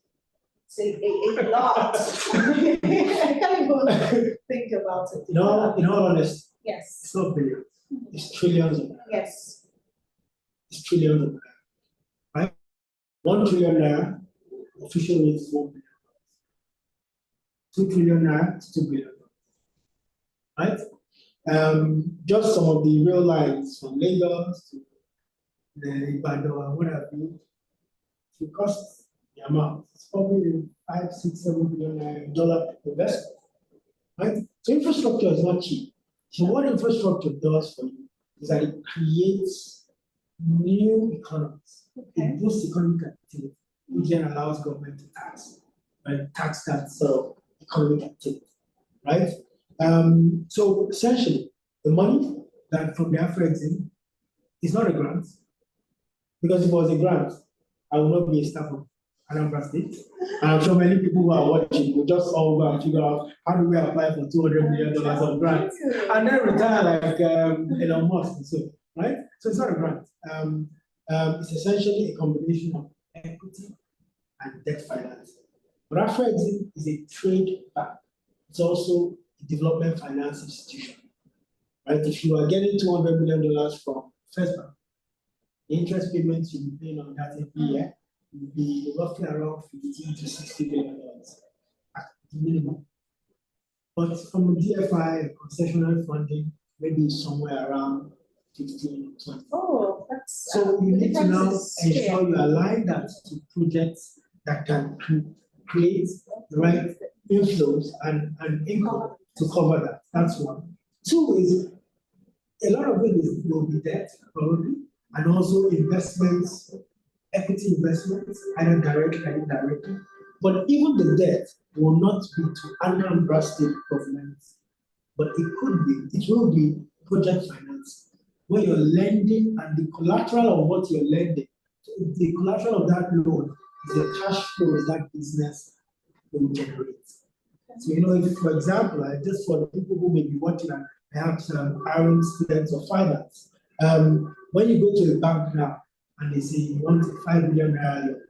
It's a lot. I can't even think about it. In all honesty, Yes. it's not billions. It's trillions of naira. Yes. It's trillions of naira. Right? 1 trillion naira, official rate is 1 billion. 2 trillion naira is 2 billion. Right? Just some of the rail lines from Lagos to the Ibadan, what have you, it costs the amount. It's probably $5, $6, $7 billion investment. Right? So infrastructure is not cheap. So what infrastructure does for you is that it creates new economies. It boosts economic activity, which then allows government to tax, right? Tax that sort of economic activity, right? So essentially, the money that from the Afrexim is not a grant, because if it was a grant, I would not be a staff of Anambra State. And I'm sure many people who are watching will just all go and figure out how do we apply for $200 million of grants and then retire like Elon Musk and so, right? So it's not a grant. It's essentially a combination of equity and debt finance. But Afrexim is a trade bank. It's also a development finance institution, right? If you are getting $200 million from First Bank, the interest payments you'll be paying on that every year will be roughly around $50 to $60 billion at the minimum. But from a DFI, concessional funding, maybe somewhere around 15 to 20. Oh, that's So you need to now ensure scale. you align that to projects that can create the right inflows and income to cover that. That's one. Two is a lot of it will be debt, probably, and also investments, equity investments, either directly or indirectly. But even the debt will not be to Anambra State governments, but it will be project finance, where you're lending and the collateral of what you're lending, the collateral of that loan is the cash flows that business will generate. So, if, for example, just for the people who may be watching and perhaps aren't students of finance, when you go to a bank now and they say you want a 5 million naira loan,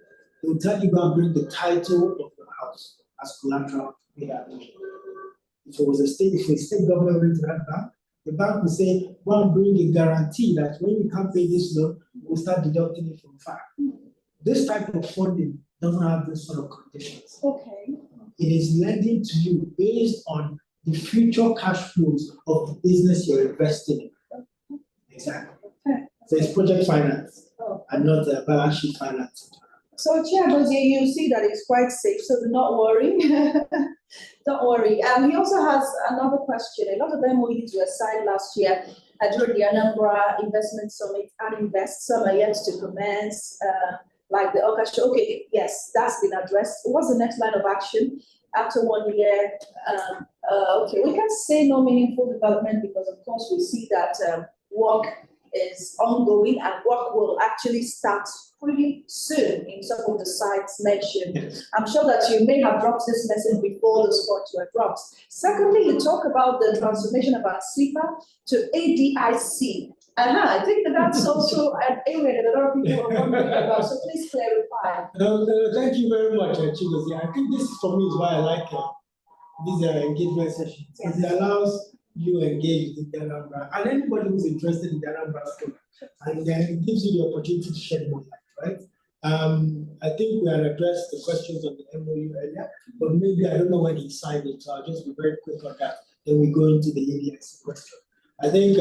they will tell you go and bring the title of your house as collateral to pay that loan. If it was a state government went to that bank, the bank will say, go and bring a guarantee that when you can't pay this loan, we'll start deducting it from FAC. This type of funding doesn't have this sort of conditions. Okay. It is lending to you based on the future cash flows of the business you're investing in. Exactly. Okay. So it's project finance Oh. and not balance sheet finance. So, Chiagozie, you see that it's quite safe, so do not worry. Don't worry. He also has another question. A lot of MOUs were signed last year during the Anambra Investment Summit and Invest. Some are yet to commence, like the Okash. Okay, yes, that's been addressed. What's the next line of action after 1 year? Okay, we can say no meaningful development because, of course, we see that work is ongoing and work will actually start pretty soon in some of the sites mentioned. Yes. I'm sure that you may have dropped this message before those words were dropped. Secondly, you talk about the transformation of our SLIPA to ADIC. I think that's also an area that a lot of people are wondering about, so please clarify. Thank you very much, Chigozie. I think this for me is why I like these engagement sessions. Yes. It allows you to engage with the Anambra and anybody who's interested in the Anambra story, and then it gives you the opportunity to shed more light, right? I think we had addressed the questions on the MOU earlier, but maybe I don't know when he signed it, so I'll just be very quick on that. Then we go into the ADIC question. I think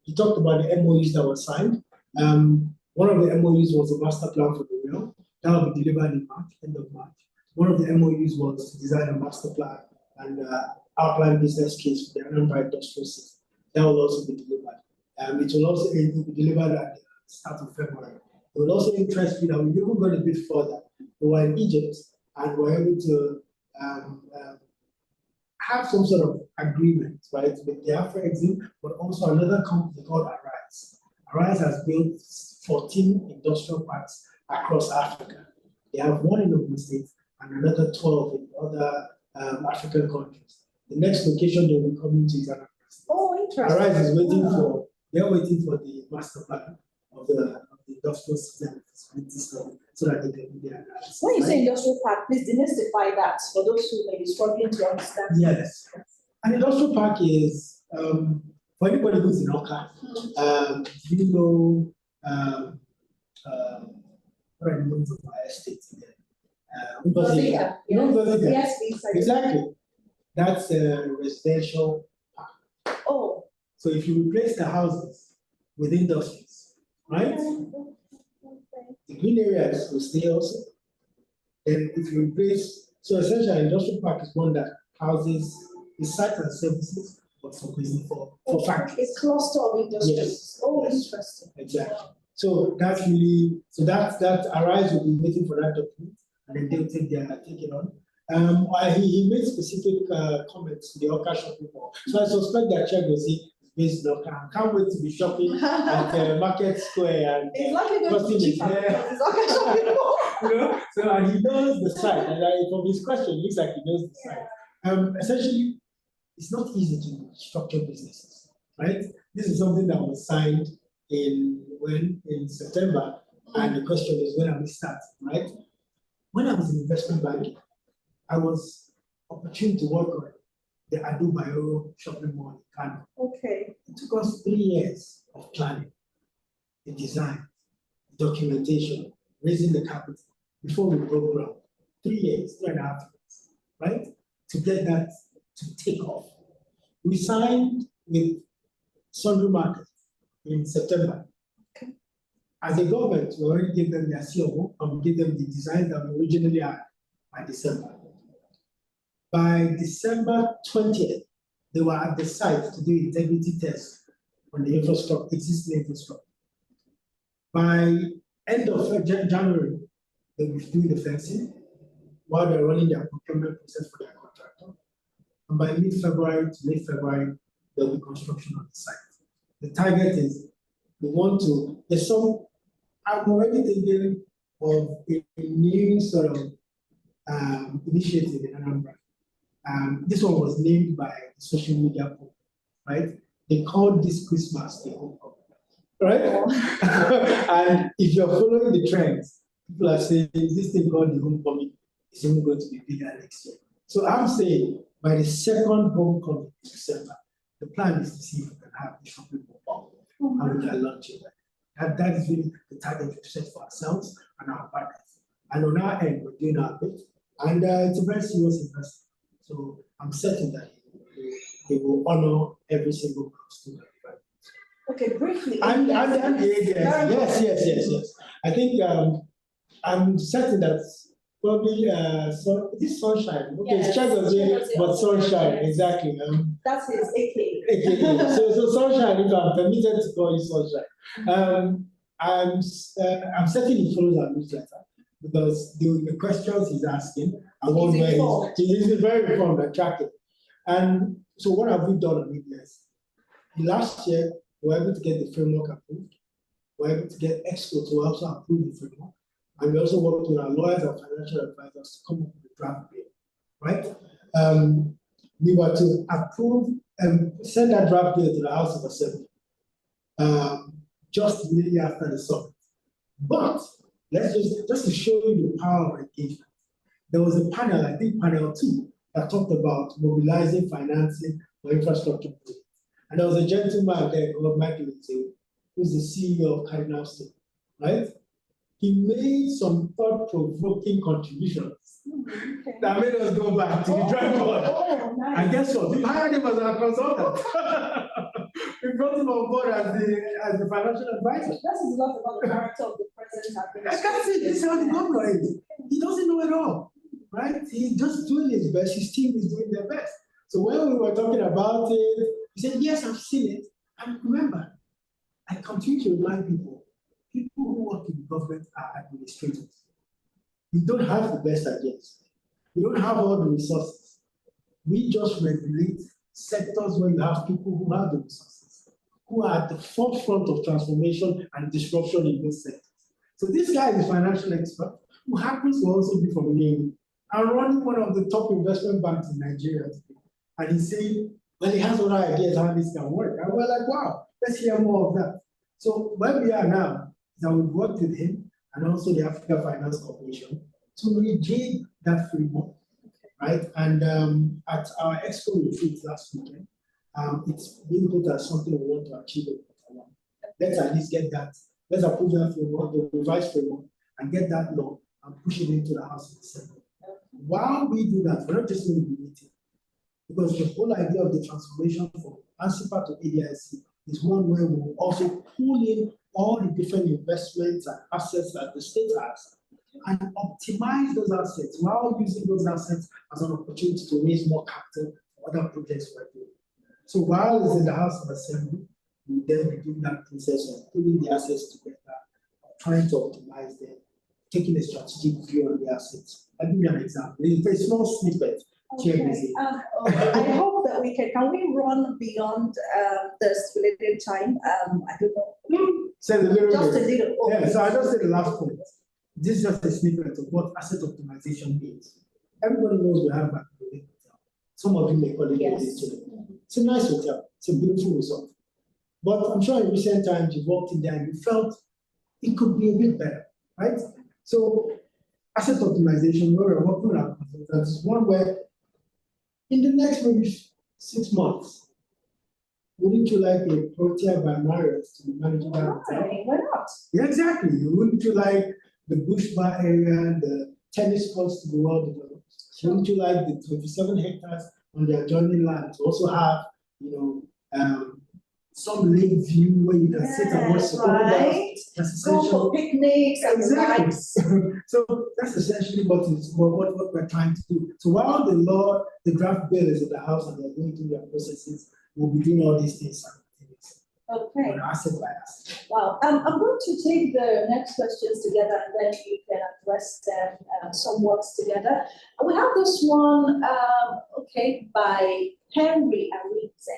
he talked about the MOUs that were signed. One of the MOUs was a master plan for the rail. That will be delivered in March, end of March. One of the MOUs was to design a master plan and outline business case for the Anambra industrial system. That will also be delivered. It will also be delivered at the start of February. It will also interest me that we even got a bit further. We were in Egypt and we were able to have some sort of agreement, right, with the Afrexim, but also another company called Arise. Arise has built 14 industrial parks across Africa. They have one in Ogun State and another 12 in other African countries. The next location they will be coming to is Anambra. Oh, interesting. Arise is waiting for, they're waiting for the master plan of the industrial system so that they can do their analysis. When you say industrial park, please demystify that for those who may be struggling to understand. Yes. An industrial park is, for anybody who's in Oka, you know, what are the names of my estates there? You know, Gozika. Yes, please. Exactly. That's a residential park. Oh. So if you replace the houses with industries, right? The green areas will stay also. Then if you replace, so essentially an industrial park is one that houses the sites and services, but for business, for factories. A cluster of industries. Yes. Oh, Yes. interesting. Exactly. So that's really, so that Arise will be waiting for that document and then they'll take it on. He made specific comments to the Oka shopping mall. So I suspect that Chigozie is based in Oka. I can't wait to be shopping at Market Square and It's likely going to costing be is cheaper there. because it's okay shopping mall. You know, so and he knows the site, and from his question, it looks like he knows the site. Essentially, it's not easy to structure businesses, right? This is something that was signed in September, and the question is when are we starting, right? When I was in investment banking, I was opportune to work on the Ado Bayero shopping mall in Kano. Okay. It took us 3 years of planning, the design, documentation, raising the capital before we broke ground. 3 years, 3.5 years, right? To get that to take off. We signed with Sundry Market in September. Okay. As a government, we already gave them their COO and we gave them the design that we originally had by December. By December 20th, they were at the site to do integrity tests on the infrastructure, existing infrastructure. By end of January, they will do the fencing while they're running their procurement process for their contractor. And by mid-February to late February, there will be construction on the site. The target is we want to, I'm already thinking of a new sort of initiative in Anambra. This one was named by the social media people, right? They called this Christmas the homecoming, right? And if you're following the trends, people are saying this thing called the homecoming is even going to be bigger next year. So I'm saying by the second homecoming in December, the plan is to see if we can have the shopping mall and we can launch it. That is really the target we set for ourselves and our partners. And on our end, we're doing our bit. And it's a very serious investment. So I'm certain that they will honor every single customer. Okay, briefly. And yes. I think I'm certain that probably this sunshine. Okay, Yes, it's Chigozie, but sunshine, yes. Exactly. That's his AKA. So sunshine, if I'm permitted to call you sunshine. I'm certain he follows our newsletter because the questions he's asking are one where he's very informed and attractive. And so what have we done on it? Yes. Last year, we were able to get the framework approved. We were able to get EXCO to also approve the framework. And we also worked with our lawyers and financial advisors to come up with a draft bill, right? We were to approve and send that draft bill to the House of Assembly just immediately after the summit. But let's just to show you the power of engagement. There was a panel, I think panel 2, that talked about mobilizing financing for infrastructure projects. And there was a gentleman there called Michael Ite, who's the CEO of Cardinal Stone, right? He made some thought-provoking contributions that made us go back to the drawing board. Nice. And guess what? We hired him as our consultant. We brought him on board as the financial advisor. That is a lot about the character of the president. That's it. This is how the governor is. He doesn't know it all, right? He's just doing his best. His team is doing their best. So when we were talking about it, he said, yes, I've seen it. And remember, I continue to remind people who work in government are administrators. We don't have the best ideas. We don't have all the resources. We just regulate sectors where you have people who have the resources, who are at the forefront of transformation and disruption in those sectors. So this guy is a financial expert who happens to also be from Navy and running one of the top investment banks in Nigeria today. And he's saying, well, he has other ideas how this can work. And we're like, wow, let's hear more of that. So where we are now is that we've worked with him and also the Africa Finance Corporation to rejig that framework, right? And at our Expo retreat last weekend, it's been put as something we want to achieve in Q1. Let's at least get that. Let's approve that framework, the revised framework, and get that law and push it into the House of Assembly. While we do that, we're not just going to be meeting, because the whole idea of the transformation from ANSIPA to ADIC is one where we'll also pull in all the different investments and assets that the state has and optimize those assets while using those assets as an opportunity to raise more capital for other projects we're doing. So while it's in the House of Assembly, we then begin that process of putting the assets together, trying to optimize them, taking a strategic view on the assets. I'll give you an example. It's a small snippet. Okay. I hope that can we run beyond the stipulated time? I don't know. So just a little. Yeah, so I just said the last point. This is just a snippet of what asset optimization means. Everybody knows we have a hotel. Some of you may call it yes. It's a nice hotel. It's a beautiful resort. But I'm sure in recent times you walked in there and you felt it could be a bit better, right? So asset optimization, where we're working on our consultants, is one where in the next maybe 6 months, wouldn't you like a Protea by Marriott to be managing that hotel? Why not? Yeah, exactly. Wouldn't you like the Bush Bar area, the tennis courts to be well developed? Wouldn't you like the 27 hectares on the adjoining land to also have, some lake view where you can sit and watch the right. Go for picnics and exactly. So that's essentially what we're trying to do. So while the draft bill is in the House and they're going through their processes, we'll be doing all these things simultaneously. Okay. Asset by asset. Wow. I'm going to take the next questions together and then you can address them somewhat together. We have this one, by Henry Arinze.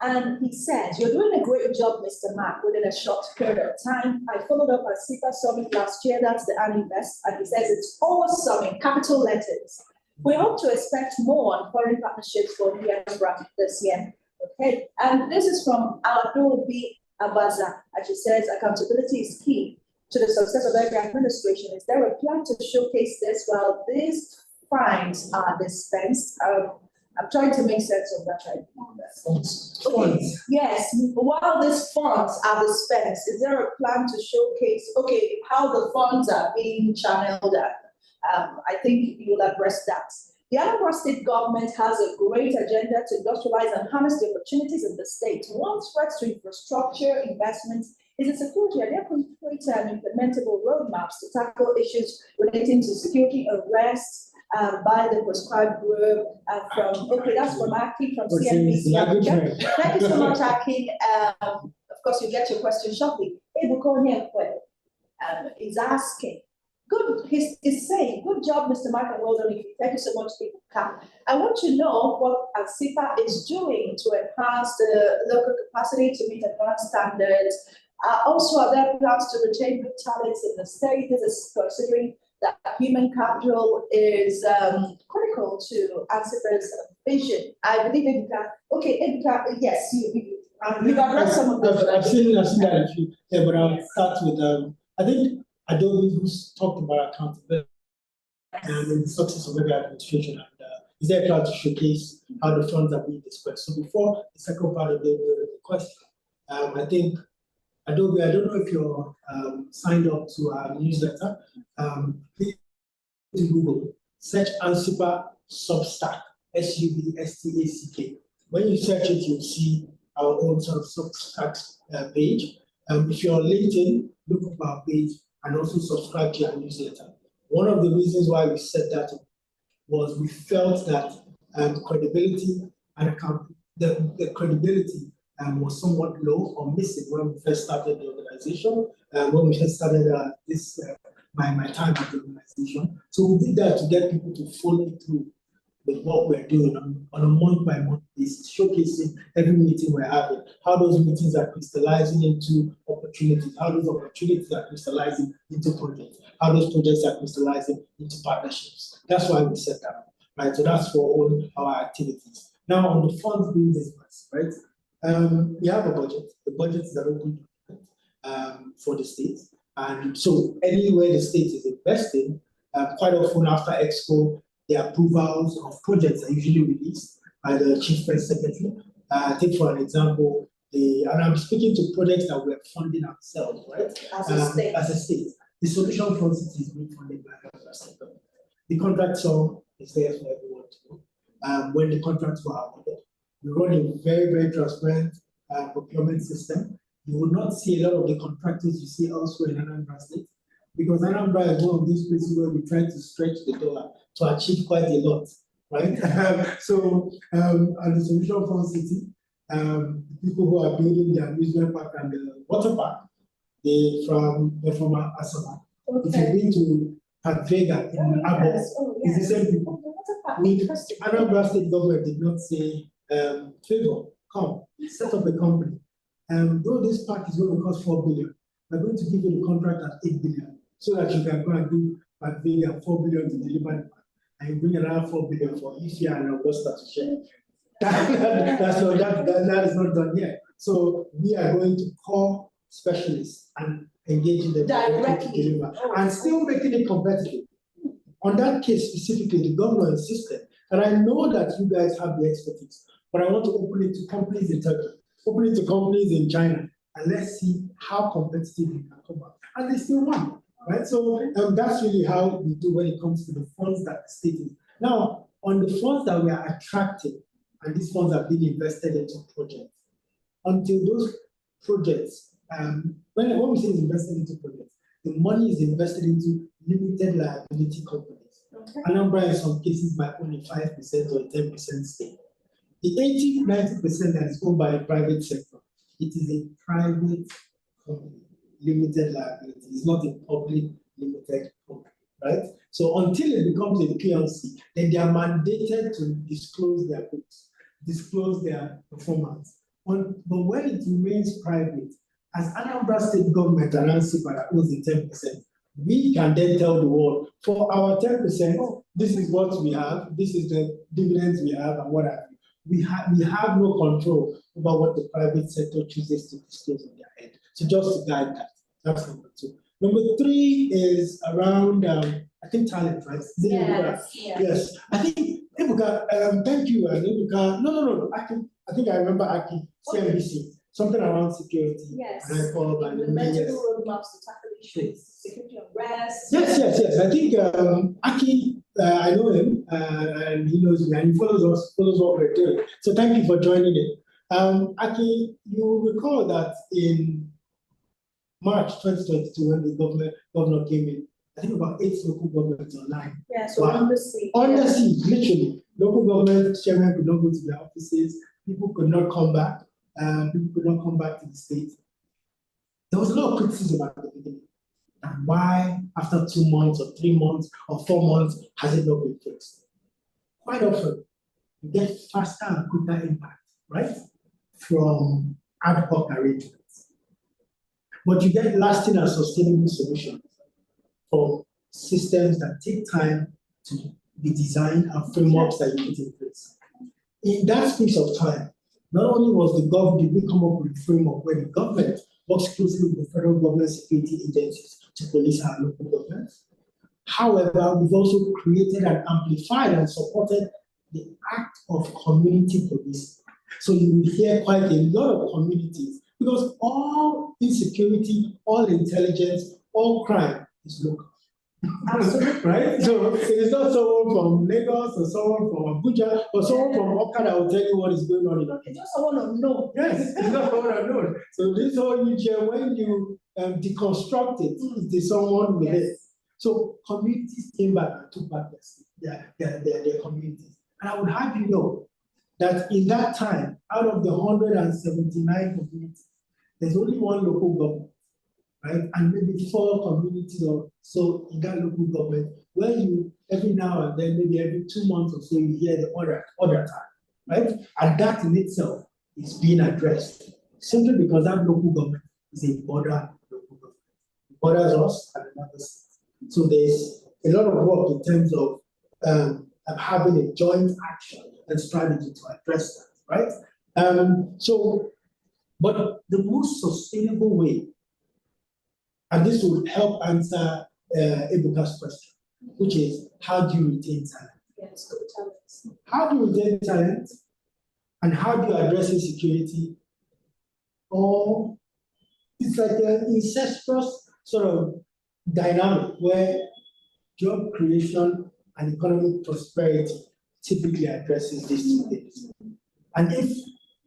And he says, you're doing a great job, Mr. Mark, within a short period of time. I followed up at CIPA Summit last year, that's the Aninvest, and he says it's awesome in capital letters. We hope to expect more on foreign partnerships for Biafra this year. Okay, and this is from Abdul B. Abaza, and she says accountability is key to the success of every administration. Is there a plan to showcase this while these fines are dispensed? I'm trying to make sense of that right now. Okay. Yes, while these funds are dispensed, is there a plan to showcase, how the funds are being channeled? I think you'll address that. The Anambra State government has a great agenda to industrialize and harness the opportunities in the state. One threat to infrastructure investments is insecurity, and they're creating implementable roadmaps to tackle issues relating to security arrests, by the prescribed group that's from Aki from CNBC. Thank you so much, Aki. Of course, you get your question shortly. Ebuko Nyekwe is asking, good, he's saying, good job, Mr. Michael, well done. Thank you so much, Ibuka. I want to know what ANSIPA is doing to enhance the local capacity to meet advanced standards. Also, are there plans to retain good talents in the state? This is considering that human capital is critical to ANSIPA's vision. I believe Ibuka, Ibuka, yes, you've addressed some of those. I've seen that a few, yeah, but I'll start with, I think Adobe, who's talked about accountability and the success of every administration, and is there a plan to showcase how the funds are being dispersed? So before the second part of the question, I think Adobe, I don't know if you're signed up to our newsletter. Please go to Google, search ANSIPA Substack, SUBSTACK. When you search it, you'll see our own sort of Substack page. If you're on LinkedIn, look up our page and also subscribe to our newsletter. One of the reasons why we set that up was we felt that credibility and the credibility was somewhat low or missing when we first started the organization, when we first started my time at the organization. So we did that to get people to follow through with what we're doing on a month-by-month basis, showcasing every meeting we're having, how those meetings are crystallizing into opportunities, how those opportunities are crystallizing into projects, how those projects are crystallizing into partnerships. That's why we set that up, right? So that's for all our activities. Now on the funds being disbursed, right? We have a budget. The budget is an open document for the state. And so anywhere the state is investing, quite often after Expo, the approvals of projects are usually released by the Chief Press Secretary. Take for an example, and I'm speaking to projects that we're funding ourselves, right? As a state. The Solution Fund City is being funded by the sector. The contract sum is there for everyone to know. When the contracts were awarded, we run a very, very transparent procurement system. You will not see a lot of the contractors you see elsewhere in Anambra State, because Anambra is one of those places where we try to stretch the dollar to achieve quite a lot, right? So, at the Solution Fund City, people who are building the amusement park and the water park, they're from Asaba. Okay. If you've been to Park Vega in Abo, it's the same people. Anambra State government did not say, favor, come, set up a company. Though this park is going to cost 4 billion, we're going to give you the contract at 8 billion so that you can go and do Park Vega 4 billion to deliver the park. And you bring another 4 billion for Ifia and Augusta to share. That is not done yet. So we are going to call specialists and engage in them directly to deliver and still making it competitive. On that case specifically, the governor insisted, and I know that you guys have the expertise, but I want to open it to companies in Turkey, open it to companies in China, and let's see how competitive we can come out. And they still won, right? So that's really how we do when it comes to the funds that the state is. Now, on the funds that we are attracting, and these funds are being invested into projects, until those projects, when we say invested into projects, the money is invested into limited liability companies. Okay. Anambra in some cases by only 5% or 10% stake. The 80-90% that is owned by the private sector, it is a private company, limited liability. It's not a public limited company, right? So until it becomes a PLC, then they are mandated to disclose their books, disclose their performance. But when it remains private, as Anambra State government and ANSIPA that owns the 10%, we can then tell the world, for our 10%, this is what we have, this is the dividends we have, and what have you. We have no control over what the private sector chooses to disclose on their end. So just to guide that, that's number 2. Number 3 is around, I think, talent, right? Yes. I think, Ibuka, thank you, Ibuka. No, I think I remember Aki, CNBC, something around security. Yes. And I called and the medical roadmaps to tackle issues, security unrest. Yes. I think Aki, I know him, and he knows me, and he follows what we're doing. So thank you for joining in. Aki, you recall that in March 2022, when the governor came in, I think about 8 local governments online. Yeah, so under siege. Under siege, literally. Local government chairmen could not go to their offices, people could not come back, people could not come back to the state. There was a lot of criticism at the beginning. And why, after 2 months or 3 months or 4 months, has it not been fixed? Quite often, you get faster and quicker impact, right, from ad hoc arrangements. But you get lasting and sustainable solutions for systems that take time to be designed and frameworks that you put in place. In that space of time, not only was the government, did we come up with a framework where the government works closely with the federal government security agencies to police our local governments. However, we've also created and amplified and supported the act of community policing. So you will hear quite a lot of communities, because all insecurity, all intelligence, all crime is local. Absolutely. Right? So it is not someone from Lagos or someone from Abuja or someone from Oka that will tell you what is going on in Abuja. It's just someone unknown. Yes, it's not someone unknown. So this whole UGM, when you deconstruct it, it is someone with it. So communities came back and took back their communities. And I would have you know that in that time, out of the 179 communities, there's only one local government, right? And maybe 4 communities or so in that local government, where you, every now and then, maybe every 2 months or so, you hear the other time, right? And that in itself is being addressed, simply because that local government is a border local government. It borders us and another state. So there's a lot of work in terms of having a joint action and strategy to address that, right? But the most sustainable way, and this will help answer Ebuka's question, which is, how do you retain talent? Yes, good talents. How do you retain talent? And how do you address insecurity? Or it's like an incestuous sort of dynamic where job creation and economic prosperity typically addresses these 2 things. And if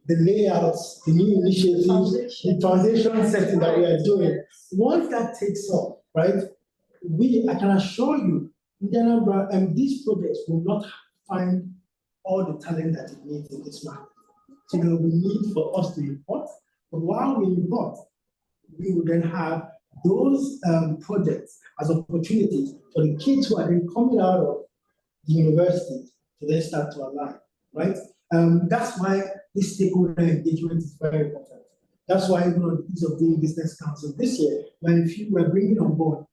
the layouts, the new initiatives, the foundation setting that we are doing, once that takes off, right, I can assure you, these projects will not find all the talent that it needs in this market. So there will be need for us to import, but while we import, we will then have those projects as opportunities for the kids who are then coming out of the university to then start to align, right? That's why this stakeholder engagement is very important. That's why even on the Ease of Doing Business Council this year, we're bringing on board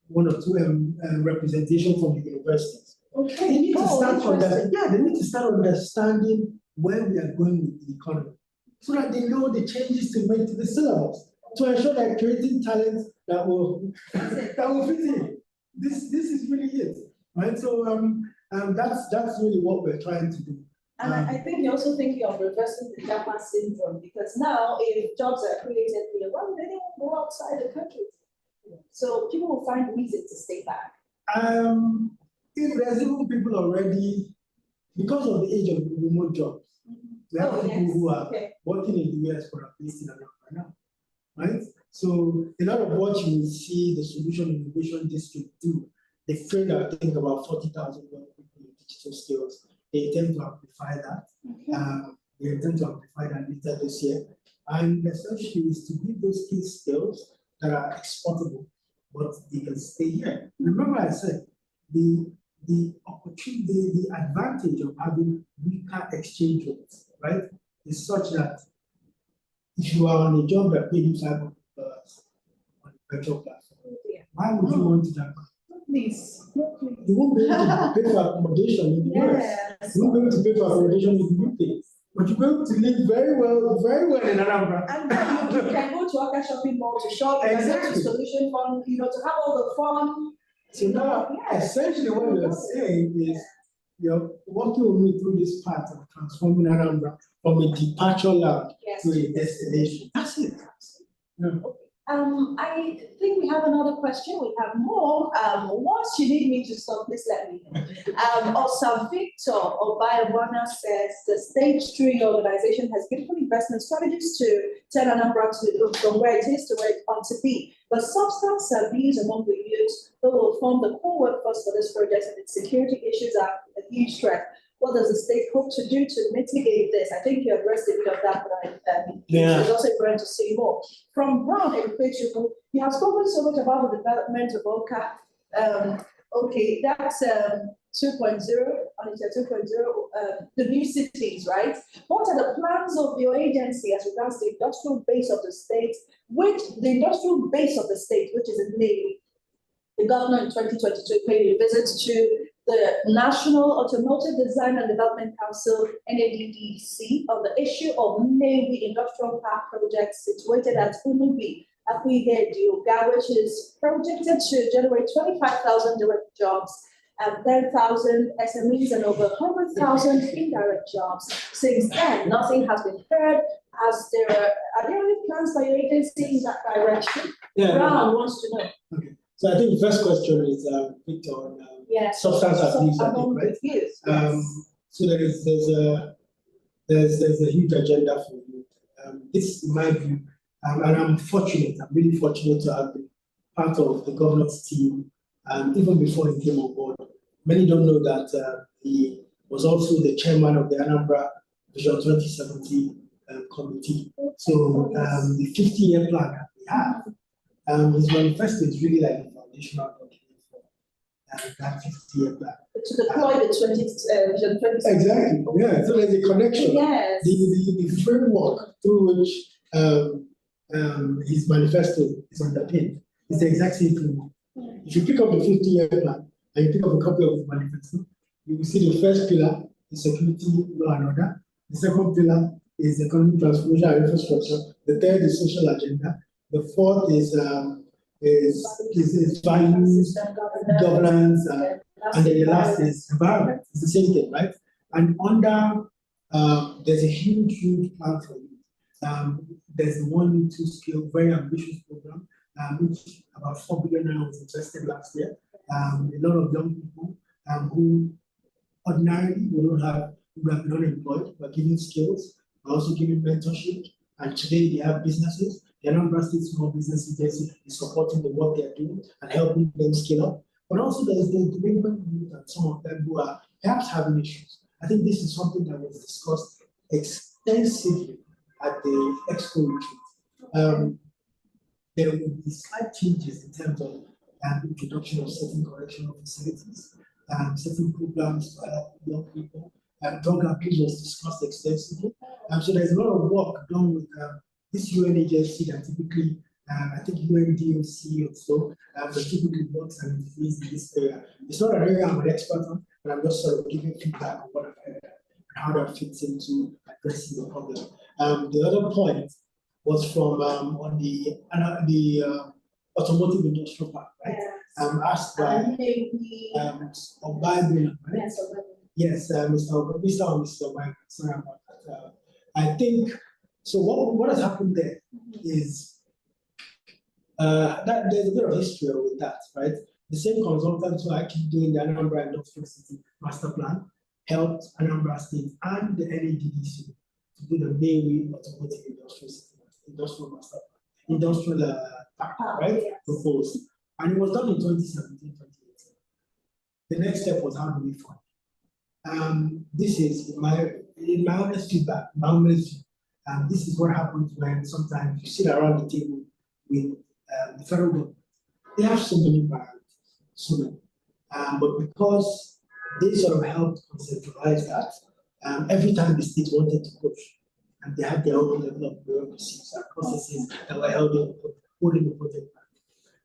1 or 2 representation from the universities. Okay. They need to start they need to start understanding where we are going with the economy, so that they know the changes to make to the syllabus, to ensure that creating talent that will fit in. This is really it, right? So that's really what we're trying to do. And I think you're also thinking of reversing the Japa syndrome, because now if jobs are created here, well, they don't go outside the country. So people will find reason to stay back. If there's even people already, because of the age of remote jobs, we have people who are working in the US for at least in Africa now, right? So a lot of what you will see the Solution Innovation District do, they train, I think, about 40,000 young people in digital skills. They intend to amplify that. They intend to amplify that later this year. And essentially is to give those key skills that are exportable, but they can stay here. Remember I said, the opportunity, the advantage of having weaker exchange rates, right, is such that if you are on a job that pays you $500 on a virtual platform, why would you want to that? Please. You won't be able to pay for accommodation in the US. You won't be able to pay for accommodation in the UK. But you'll be able to live very well in Anambra. And then you can go to Oka shopping mall to shop, Exactly. to Solution Fund, to have all the fun. So now, essentially what you're saying is, you're working with me through this path of transforming Anambra from a departure land to a destination. That's it. Yeah. I think we have another question. We have more. Once you need me to stop, please let me know. Also, Victor Obayabwana says the Stage 3 organization has beautiful investment strategies to turn Anambra from where it is to where it wants to be. But substance abuse among the youth who will form the core workforce for this project and its security issues are a huge threat. What does the state hope to do to mitigate this? I think you addressed a bit of that, but Yeah. there's also going to say more. From Brown Education, you have spoken so much about the development of OCA. Okay, that's 2.0, Onitsha 2.0, the new cities, right? What are the plans of your agency as regards the industrial base of the state, which the industrial base of the state, which is in Navy? The governor in 2022 paid a visit to the National Automotive Design and Development Council, NADDC, on the issue of Navy Industrial Park project situated at Unubi, Akuige, Dioga, which is projected to generate 25,000 direct jobs and 10,000 SMEs and over 100,000 indirect jobs. Since then, nothing has been heard. Are there any plans by your agency in that direction? Yeah. Brown wants to know. Okay. So I think the first question is Victor on substance abuse, I think, right? Yes. So there's a huge agenda for you. This, in my view, and I'm really fortunate to have been part of the governor's team, even before he came on board. Many don't know that he was also the chairman of the Anambra Vision 2070 committee. So the 50-year plan that we have, his manifesto is really like the foundational document for that 50-year plan. To deploy the Vision 2070. Exactly, yeah, so there's a connection. Yes. The framework through which his manifesto is underpinned is the exact same framework. If you pick up the 50-year plan and you pick up a copy of his manifesto, you will see the first pillar is security, law and order. The second pillar is economic transformation and infrastructure. The third is social agenda. The fourth is values, governance, and then the last is environment. It's the same thing, right? And under there's a huge plan for you. There's the 1 2 skill, very ambitious program, which about 4 billion was invested last year. A lot of young people who ordinarily would have been unemployed, but giving skills, but also giving mentorship. And today they have businesses. The Anambra State Small Business Agency is supporting the work they're doing and helping them scale up. But also there's the delinquent youth and some of them who are perhaps having issues. I think this is something that was discussed extensively at the Expo retreat. There will be slight changes in terms of introduction of certain correctional facilities, certain programs to help young people. Drug abuse was discussed extensively. So there's a lot of work done with this UN agency that typically, I think UNDOC or so, that typically works and intervenes in this area. It's not an area I'm an expert on, but I'm just sort of giving feedback on what I've heard and how that fits into addressing the problem. The other point was from on the automotive industrial park, right? Yes. Asked by Obaibina, right? Yes, Yes, Mr. Mike, sorry about that. I think, so what has happened there is that there's a bit of history with that, right? The same consultants who are actually doing the Anambra Industrial City Master Plan helped Anambra State and the NADDC to do the Navy Automotive Industrial Master Plan, Industrial Park, right? Yes. Proposed. And it was done in 2017, 2018. The next step was how do we fund? This is my honest feedback, this is what happens when sometimes you sit around the table with the federal government. They have so many priorities, so many. But because they sort of helped conceptualize that, every time the state wanted to push, and they had their own level of bureaucracies and processes that were holding the project back.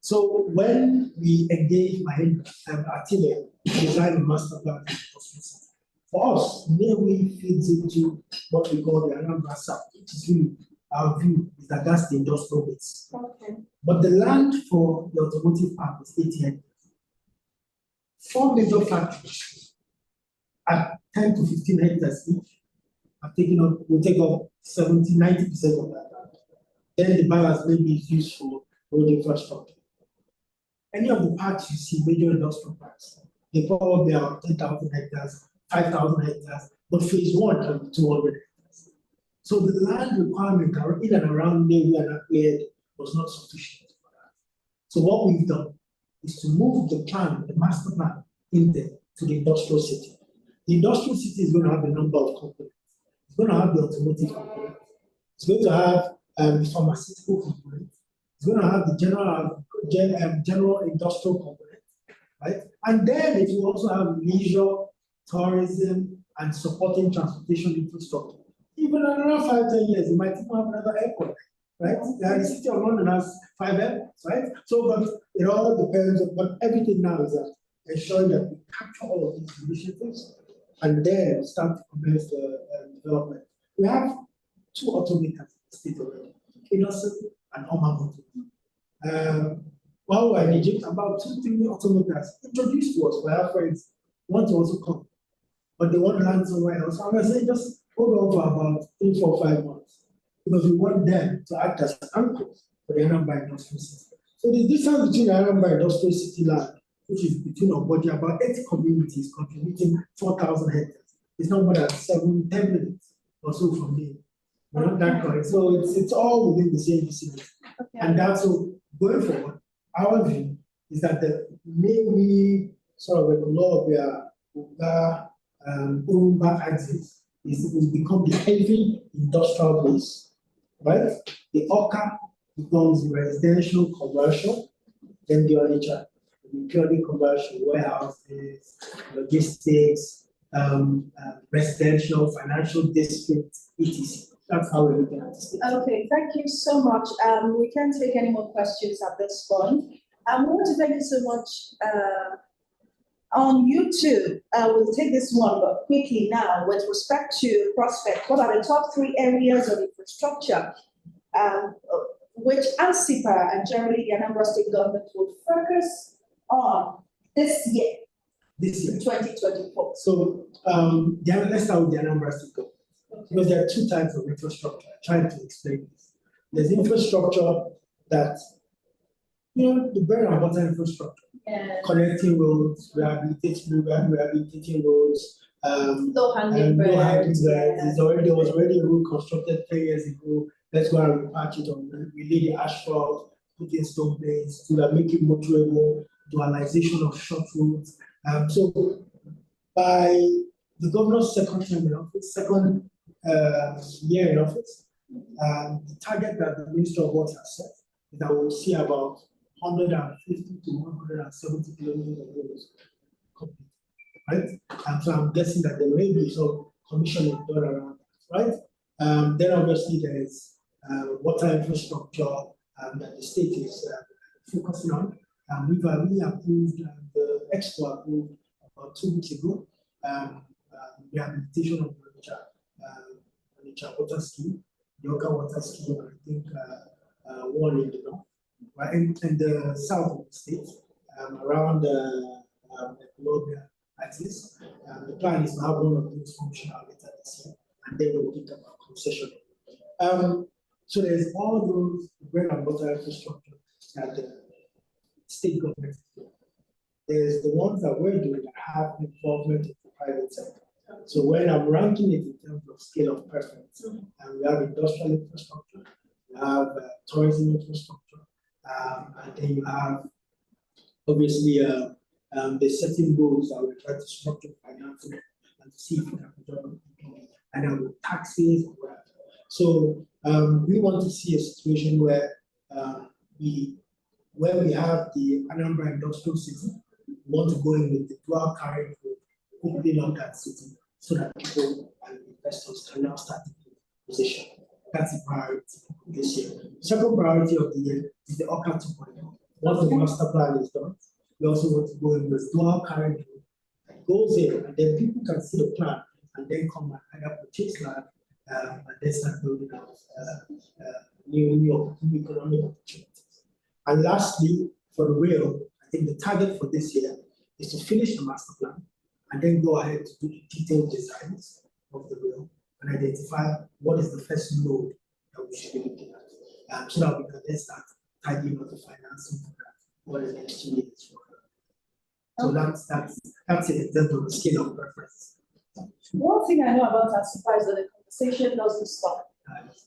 So when we engaged Mahendra and Atile to design a master plan, for us, Nnewi feeds into what we call the Anambra South, which is really our view is that that's the industrial base. Okay. But the land for the automotive park is 80 hectares. 4 major factories at 10 to 15 hectares each will take up 70, 90% of that land. Then the balance maybe is used for road infrastructure. Any of the parks you see, major industrial parks, they probably are 10,000 hectares, 5,000 hectares, but phase 1 can be 200 hectares. So the land requirement in and around Nnewi and Akped was not sufficient for that. So what we've done is to move the plan, the master plan, in there to the industrial city. The industrial city is going to have a number of components. It's going to have the automotive component. It's going to have the pharmaceutical component. It's going to have the general industrial component, right? And then it will also have leisure, tourism, and supporting transportation infrastructure. Even in another 5-10 years, it might even have another airport, right? The city of London has 5 airports, right? So, but it all depends on, but everything now is ensuring that we capture all of these initiatives and then start to commence the development. We have 2 automakers in the state already, Innocent and Oma Motor. While we're in Egypt, about 2-3 automakers introduced to us by our friends want to also come, but they want to land somewhere else. I'm going to say just hold on for about 3, 4, 5 months because we want them to act as anchors for the Anambra Industrial City. So the difference between the Anambra Industrial City land, which is between Oboja, about 8 communities contributing 4,000 hectares. It's not more than 7-10 minutes or so from here. We're not that correct. So it's all within the same vicinity. Okay. And that's so going forward, our view is that the maybe sort of a law where Urumba axis will become the heavy industrial base, right? The Oka becomes residential, commercial, then the Onitsha, purely commercial, warehouses, logistics, residential, financial districts, etc. That's how we're looking at this. Okay, thank you so much. We can't take any more questions at this point. We want to thank you so much. On YouTube, we'll take this one, but quickly now, with respect to prospect, what are the top 3 areas of infrastructure which ANSIPA and generally the Anambra State government will focus on this year? This year. 2024. So let's start with the Anambra State government. Okay. Because there are 2 types of infrastructure. I'm trying to explain this. There's infrastructure that, the bread and butter infrastructure, connecting roads, rehabilitating roads, low-hanging bread. There was already a road constructed 10 years ago. Let's go and repatch it on. We lay the asphalt, put in stone plates, to make it motorable, dualization of short roads. So by the governor's second term in office, second year in office, the target that the Minister of Water set is that we'll see about 150 to 170 kilometers of roads complete, right? And so I'm guessing that there may be some commissioning done around that, right? Then obviously there is water infrastructure that the state is focusing on. We've already approved, the Expo approved about 2 weeks ago, rehabilitation of the Onitsha water scheme, the Oka water scheme, and I think one in the north, right? And the south of the state, around the Colombia axis. The plan is to have one of those functional later this year, and then we'll think about concession. So there's all those bread and butter infrastructure that the state government is doing. There's the ones that we're doing that have involvement in the private sector. So when I'm ranking it in terms of scale of preference, and we have industrial infrastructure, we have tourism infrastructure, and then you have obviously the setting goals that we're trying to structure financing and to see if we can control and then with taxes or whatever. So we want to see a situation where we have the Anambra Industrial City, we want to go in with the dual carriage road, opening up that city so that people and investors can now start taking position. That's the priority this year. Second priority of the year is the Oka 2.0. Once the master plan is done, we also want to go in with dual carriage road that goes in, and then people can see the plan and then come and either purchase land and then start building out new economic opportunities. And lastly, for the rail, I think the target for this year is to finish the master plan and then go ahead to do the detailed designs of the rail and identify what is the first node that we should be looking at, so that we can then start tidying up the financing for that. What is the next 2 years for that? So that's it in terms of the scale of preference. One thing I know about ANSIPA is that the conversation doesn't stop.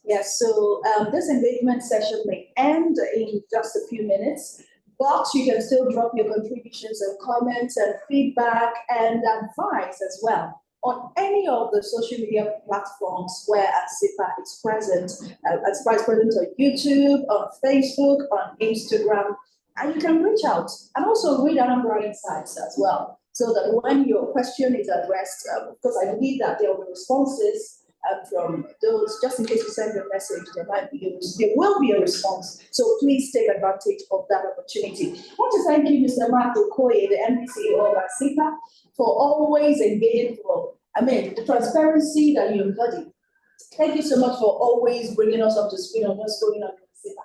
Yes, so this engagement session may end in just a few minutes, but you can still drop your contributions and comments and feedback and advice as well on any of the social media platforms where ANSIPA is present. ANSIPA is present on YouTube, on Facebook, on Instagram, and you can reach out and also read Anambra Insights as well, so that when your question is addressed, because I believe that there will be responses from those, just in case you send a message, there will be a response. So please take advantage of that opportunity. I want to thank you, Mr. Mark Okoye, the MD CEO of ANSIPA, for always engaging the transparency that you embody. Thank you so much for always bringing us up to speed on what's going on in ANSIPA.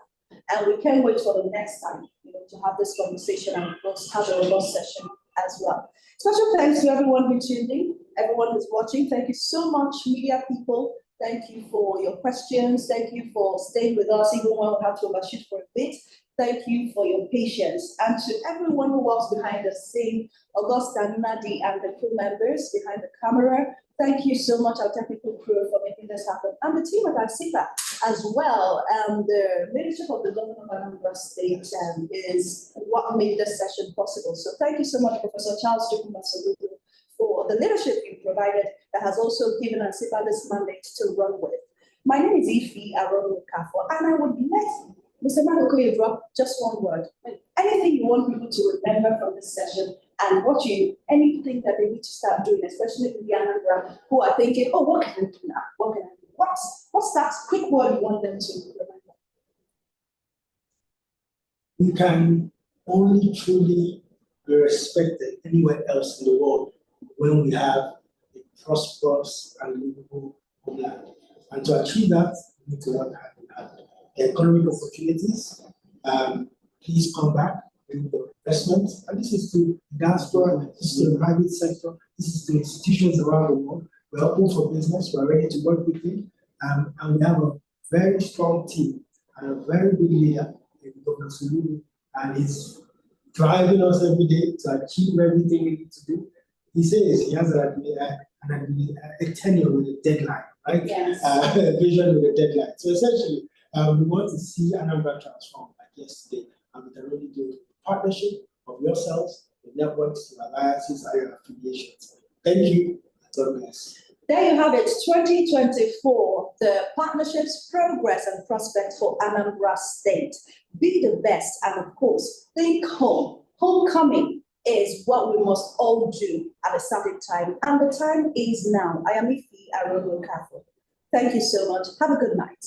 And we can't wait for the next time, to have this conversation and have a robust session as well. Special thanks to everyone who tuned in, everyone who's watching. Thank you so much, media people. Thank you for your questions. Thank you for staying with us, even when we have to overshoot for a bit. Thank you for your patience. And to everyone who works behind the scene, Augusta, Nadi, and the crew members behind the camera, thank you so much, our technical crew, for making this happen. And the team at ANSIPA as well. The leadership of the governor of Anambra State is what made this session possible. So thank you so much, Professor Charles Chukwumasolubu, for the leadership you provided that has also given ANSIPA this mandate to run with. My name is Ife Aronukafo, and I would let Mr. Madokoye drop just one word. Anything you want people to remember from this session, and anything that they need to start doing, especially in the Anambra, who are thinking, oh, what can I do now? What can I do? What's that quick word you want them to remember? You can only truly be respected anywhere else in the world when we have a prosperous and livable homeland. And to achieve that, we need to work hand in hand. Economic opportunities, please come back with the investment. And this is to diaspora, this is to the private sector, this is to institutions around the world. We're open for business, we're ready to work with you. And we have a very strong team and a very good leader in Dr. Sulubu, and he's driving us every day to achieve everything we need to do. He says he has a tenure with a deadline, right? Yes. A vision with a deadline. So essentially, we want to see Anambra transform like yesterday, and we can really do it with partnership of yourselves, the networks, your alliances, and your affiliations. Thank you. God bless. There you have it, 2024, the partnerships, progress, and prospects for Anambra State. Be the best, and of course, think home. Homecoming is what we must all do at a certain time, and the time is now. I am Ife Aronukafo. Thank you so much. Have a good night.